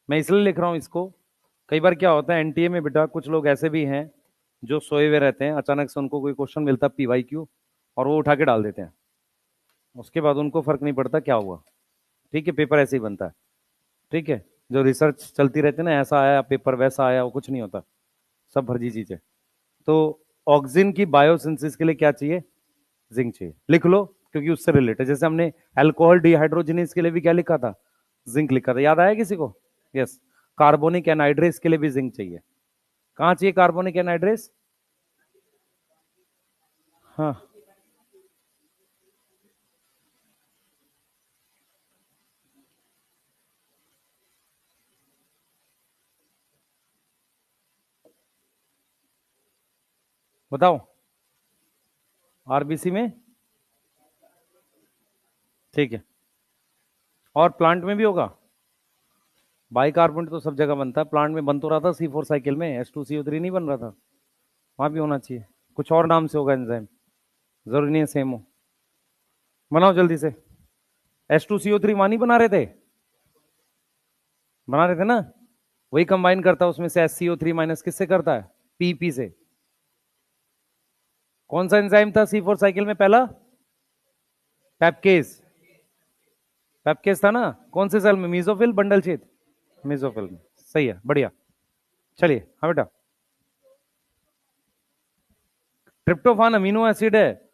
मैं इसलिए लिख रहा हूं इसको, कई बार क्या होता है एनटीए में बेटा, कुछ लोग ऐसे भी हैं जो सोए हुए रहते हैं, अचानक से उनको कोई क्वेश्चन मिलता है PYQ, और वो उठा के डाल देते हैं, उसके बाद उनको फर्क नहीं पड़ता क्या हुआ, ठीक है। पेपर ऐसे ही बनता है, ठीक है। जो रिसर्च चलती रहती है ना, ऐसा आया पेपर वैसा आया, वो कुछ नहीं होता, सब फर्जी चीज है। तो ऑक्सीजन की बायोसिंथेसिस के लिए क्या चाहिए? जिंक चाहिए, लिख लो, क्योंकि उससे रिलेटेड। जैसे हमने अल्कोहल डिहाइड्रोजिनेज के लिए भी क्या लिखा था? जिंक लिखा था, याद आया किसी को? यस। कार्बोनिक एनहाइड्रेस के लिए भी जिंक चाहिए। कहां चाहिए कार्बोनिक एनहाइड्रेस? हाँ, बताओ। आरबीसी में, ठीक है। और प्लांट में भी होगा। बाइकार्बोनेट तो सब जगह बनता है, प्लांट में बन तो रहा था C4 साइकिल में, H2CO3 नहीं बन रहा था, वहां भी होना चाहिए। कुछ और नाम से होगा एंजाइम, जरूरी नहीं है सेम हो। बनाओ जल्दी से। H2CO3 वहां नहीं बना रहे थे? बना रहे थे ना, वही कंबाइन करता है उसमें से SCO3 माइनस किससे करता है? PP से। कौन सा एंजाइम था C4 साइकिल में पहला? पैपकेज। पैपकेज था ना, कौन से सेल में? मीजोफिल बंडल छेद? मीजोफिल में, सही है, बढ़िया। चलिए हाँ बेटा, ट्रिप्टोफान अमीनो एसिड है,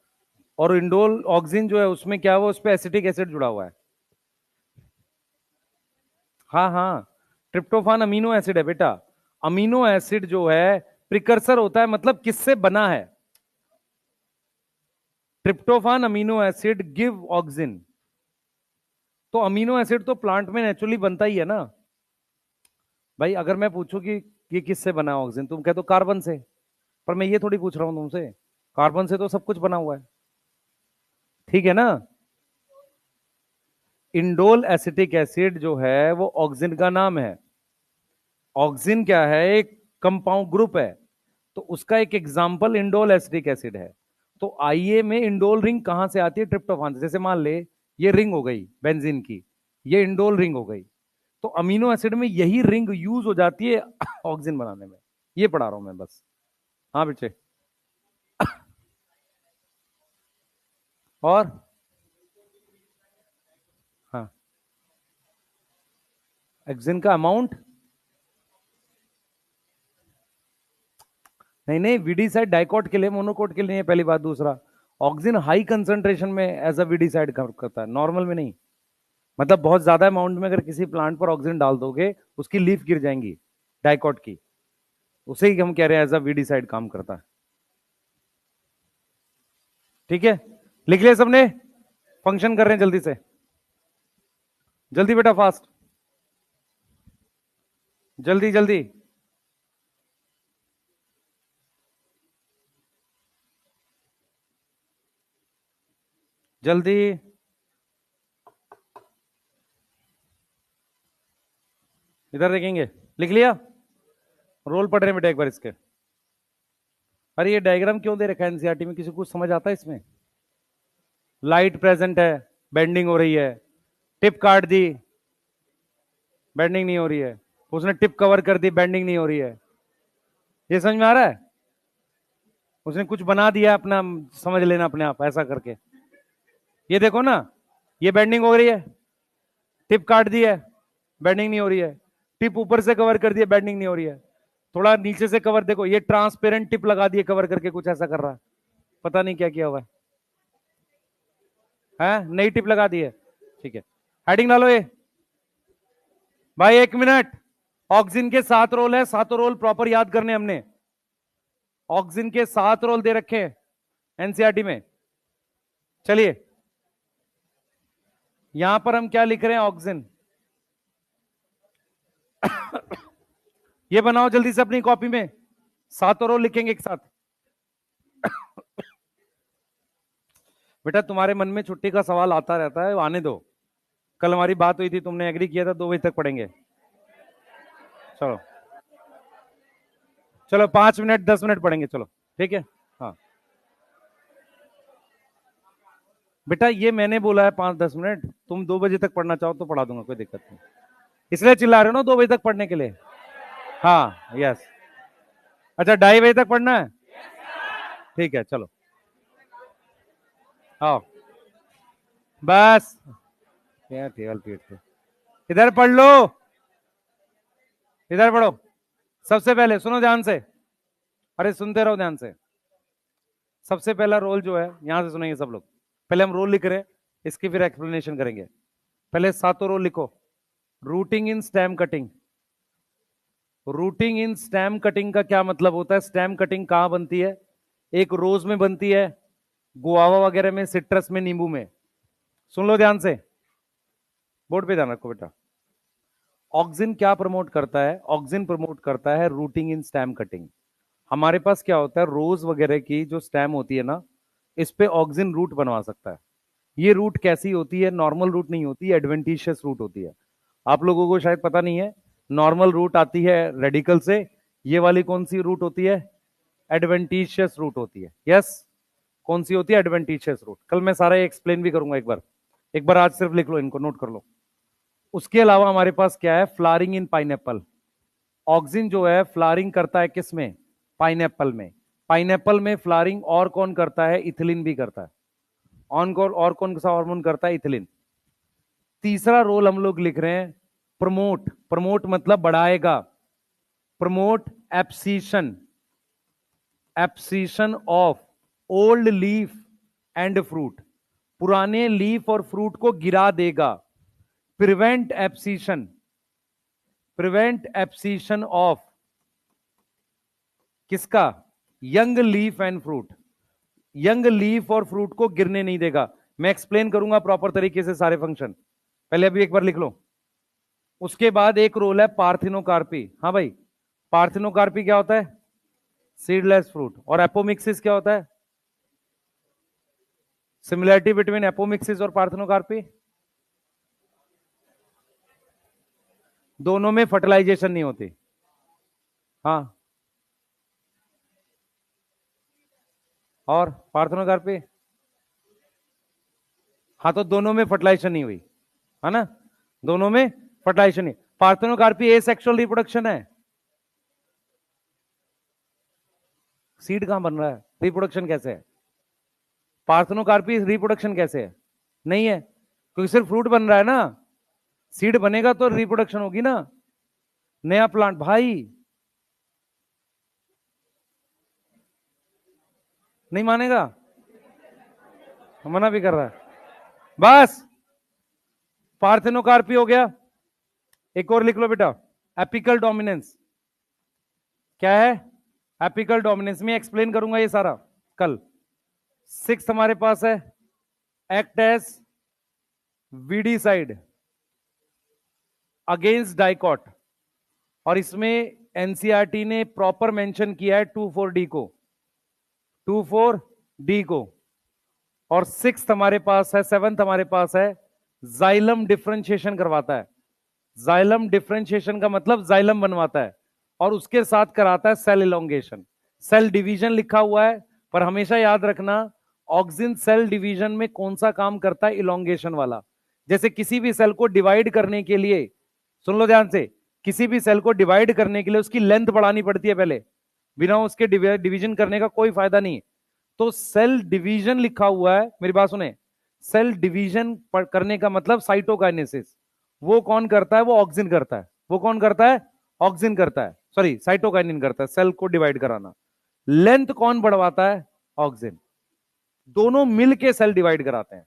और इंडोल ऑक्सीजन जो है उसमें क्या हुआ, उस पर एसिटिक एसिड जुड़ा हुआ है। हाँ हाँ, ट्रिप्टोफान अमीनो एसिड है बेटा। अमीनो एसिड जो है प्रिकर्सर होता है, मतलब किससे बना है? Tryptophan amino acid give oxygen. तो अमीनो एसिड तो प्लांट में नेचुरली बनता ही है ना भाई। अगर मैं पूछूं कि ये किससे बना है ऑक्सीजन, तुम कहते हो कार्बन से, पर मैं ये थोड़ी पूछ रहा हूं तुमसे, कार्बन से तो सब कुछ बना हुआ है, ठीक है ना। इंडोल एसिटिक एसिड जो है वो ऑक्सीजन का नाम है। ऑक्सीजन क्या है? एक कंपाउंड ग्रुप है, तो उसका एक एग्जाम्पल इंडोल एसिटिक एसिड है। तो आईए में इंडोल रिंग कहां से आती है? ट्रिप्टोफान से। जैसे मान ले ये रिंग हो गई बेंजीन की, ये इंडोल रिंग हो गई, तो अमीनो एसिड में यही रिंग यूज हो जाती है ऑक्सीजन बनाने में। ये पढ़ा रहा हूं मैं बस। हाँ बच्चे। और हाँ, ऑक्सीजन का अमाउंट, नहीं नहीं, वीडी साइड डाइकोट के लिए, मोनोकोट के लिए नहीं है, पहली बात। दूसरा, ऑक्सीजन हाई कंसंट्रेशन में एज अ वीडी साइड करता है, नॉर्मल में नहीं। मतलब बहुत ज्यादा अमाउंट में अगर किसी प्लांट पर ऑक्सीजन डाल दोगे, उसकी लीफ गिर जाएंगी डाइकोट की, उसे ही हम कह रहे हैं एज अ वीडी साइड काम करता है। ठीक है, लिख लिया सबने? फंक्शन कर रहे हैं जल्दी से, जल्दी बेटा, फास्ट, जल्दी जल्दी। जल्दी, इधर देखेंगे। लिख लिया? रोल पढ़ रहे हैं बेटा एक बार इसके। अरे ये डायग्राम क्यों दे रखा है एनसीईआरटी में, किसी को कुछ समझ आता है इसमें? लाइट प्रेजेंट है, बेंडिंग हो रही है, टिप काट दी, बेंडिंग नहीं हो रही है, उसने टिप कवर कर दी, बेंडिंग नहीं हो रही है। ये समझ में आ रहा है? उसने कुछ बना दिया अपना, समझ लेना अपने आप ऐसा करके। ये देखो ना, ये बेंडिंग हो रही है, टिप काट दी है, बेंडिंग नहीं हो रही है, टिप ऊपर से कवर कर दिया, बेंडिंग नहीं हो रही है, थोड़ा नीचे से कवर, देखो ये ट्रांसपेरेंट टिप लगा दिए कवर करके, कुछ ऐसा कर रहा है, पता नहीं क्या किया हुआ है, नई टिप लगा दी है। ठीक है, हेडिंग डालो ये भाई, 1 मिनट। ऑक्सीजन के 7 रोल है, 7 रोल प्रॉपर याद करने हमने। ऑक्सीजन के 7 रोल दे रखे हैं एनसीईआरटी में। चलिए, यहां पर हम क्या लिख रहे हैं, ऑक्सीजन। ये बनाओ जल्दी से अपनी कॉपी में, 7 रोल लिखेंगे एक साथ। बेटा तुम्हारे मन में छुट्टी का सवाल आता रहता है, आने दो। कल हमारी बात हुई थी, तुमने एग्री किया था 2 बजे तक पढ़ेंगे। चलो चलो, 5 मिनट 10 मिनट पढ़ेंगे, चलो ठीक है। हाँ बेटा, ये मैंने बोला है 5-10 मिनट, तुम 2 बजे तक पढ़ना चाहो तो पढ़ा दूंगा, कोई दिक्कत नहीं। इसलिए चिल्ला रहे हो ना 2 बजे तक पढ़ने के लिए। हाँ यस। अच्छा, 2:30 बजे तक पढ़ना है? ठीक है चलो, आओ बस। क्या टेबल पीट थे, इधर पढ़ लो, इधर पढ़ो। सबसे पहले सुनो ध्यान से, अरे सुनते रहो ध्यान से। सबसे पहला रोल जो है, यहां से सुनेंगे सब लोग। पहले हम रोल लिख रहे हैं, इसकी फिर एक्सप्लेनेशन करेंगे। पहले 7 रोल लिखो। Rooting in stem cutting. Rooting in stem cutting का क्या मतलब होता है? स्टेम कटिंग कहां बनती है? एक रोज में बनती है, गुआवा वगैरह में, सिट्रस में, नींबू में। सुन लो ध्यान से, बोर्ड पे ध्यान रखो बेटा। ऑक्सिन क्या प्रमोट करता है? ऑक्सिन प्रमोट करता है रूटिंग इन स्टेम कटिंग। हमारे पास क्या होता है, रोज वगैरह की जो स्टेम होती है ना, इस पे ऑक्सिन रूट बनवा सकता है। ये रूट कैसी होती है? नॉर्मल रूट नहीं होती, एडवेंटिशियस रूट होती है। आप लोगों को शायद पता नहीं है, नॉर्मल रूट आती है रेडिकल से, ये वाली कौन सी रूट होती है? एडवेंटिशियस रूट होती है। यस, कौन सी होती है? Adventitious root. कल मैं सारा एक्सप्लेन भी करूंगा एक बार आज सिर्फ लिख लो, इनको नोट कर लो। उसके अलावा हमारे पास क्या है? फ्लावरिंग इन पाइनएप्पल। ऑक्सिन जो है फ्लावरिंग करता है किसमें? पाइनएप्पल में। पाइनएप्पल में फ्लावरिंग और कौन करता है? इथिलीन भी करता है। और कौन सा हार्मोन करता है? इथिलीन। तीसरा रोल हम लोग लिख रहे हैं, प्रमोट। प्रमोट मतलब बढ़ाएगा। Promote abscission, abscission of old leaf and fruit. पुराने लीफ और फ्रूट को गिरा देगा। Prevent abscission, prevent abscission of किसका? Young leaf and fruit. Young leaf और फ्रूट को गिरने नहीं देगा। मैं एक्सप्लेन करूंगा प्रॉपर तरीके से सारे फंक्शन, पहले अभी एक बार लिख लो। उसके बाद एक रोल है पार्थिनोकार्पी। हाँ भाई, पार्थिनोकार्पी क्या होता है? Seedless fruit. और एपोमिक्सिस क्या होता है? सिमिलरिटी बिटवीन एपोमिक्सिस और पार्थिनोकार्पी, दोनों में फर्टिलाइजेशन नहीं होती। हाँ, और पार्थिनोकार्पी, हाँ तो दोनों में फर्टिलाइजेशन नहीं हुई, है ना? दोनों में फर्टिलाइजेशन नहीं। पार्थेनोकार्पी एसेक्सुअल रिप्रोडक्शन है। सीड कहां बन रहा है? रिप्रोडक्शन कैसे है? पार्थेनोकार्पी रिप्रोडक्शन कैसे है? नहीं है, क्योंकि सिर्फ फ्रूट बन रहा है ना। सीड बनेगा तो रिप्रोडक्शन होगी ना, नया प्लांट। भाई नहीं मानेगा, मना भी कर रहा है। बस पार्थेनोकार्पी हो गया। एक और लिख लो बेटा, एपिकल डोमिनेंस। क्या है? Apical dominance. में एक्सप्लेन करूंगा ये सारा कल। 6 हमारे पास है act as weedicide against dicot, और इसमें एनसीईआरटी ने प्रॉपर मेंशन किया है 2,4-D को, 2,4-D को। और 6 हमारे पास है, 7th हमारे पास है जाइलम डिफरेंशिएशन करवाता है। जाइलम डिफरेंशिएशन का मतलब जाइलम बनवाता है, और उसके साथ कराता है सेल इलोंगेशन। सेल डिवीजन लिखा हुआ है, पर हमेशा याद रखना ऑक्सिन सेल डिवीजन में कौन सा काम करता है? इलोंगेशन वाला। जैसे किसी भी सेल को डिवाइड करने के लिए, सुन लो ध्यान से, किसी भी सेल को डिवाइड करने के लिए उसकी लेंथ बढ़ानी पड़ती है पहले, बिना उसके डिवीजन करने का कोई फायदा नहीं। तो सेल डिवीजन लिखा हुआ है, मेरी बात सुने, सेल डिवीजन करने का मतलब साइटोकाइनेसिस। वो कौन करता है? वो ऑक्सिन करता है। वो कौन करता है? ऑक्सिन करता है, सॉरी साइटोकाइनिन करता है सेल को डिवाइड कराना। लेंथ कौन बढ़वाता है? ऑक्सिन। दोनों मिलके सेल डिवाइड कराते हैं,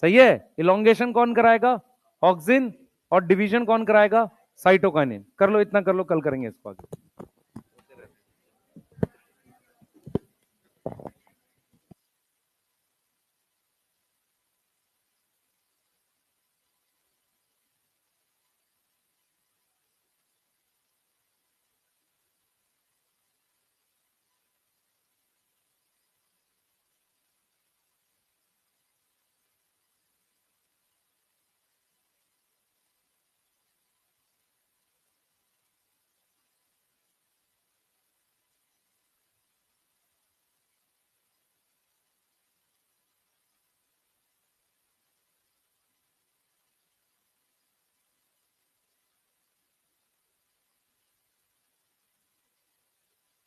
सही है। इलोंगेशन कौन कराएगा? ऑक्सिन। और डिवीजन कौन कराएगा? साइटोकाइनिन। कर लो, इतना कर लो, कल करेंगे इसको आगे।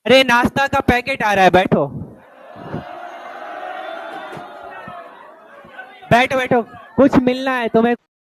अरे नाश्ता का पैकेट आ रहा है, बैठो बैठो बैठो, कुछ मिलना है तुम्हें।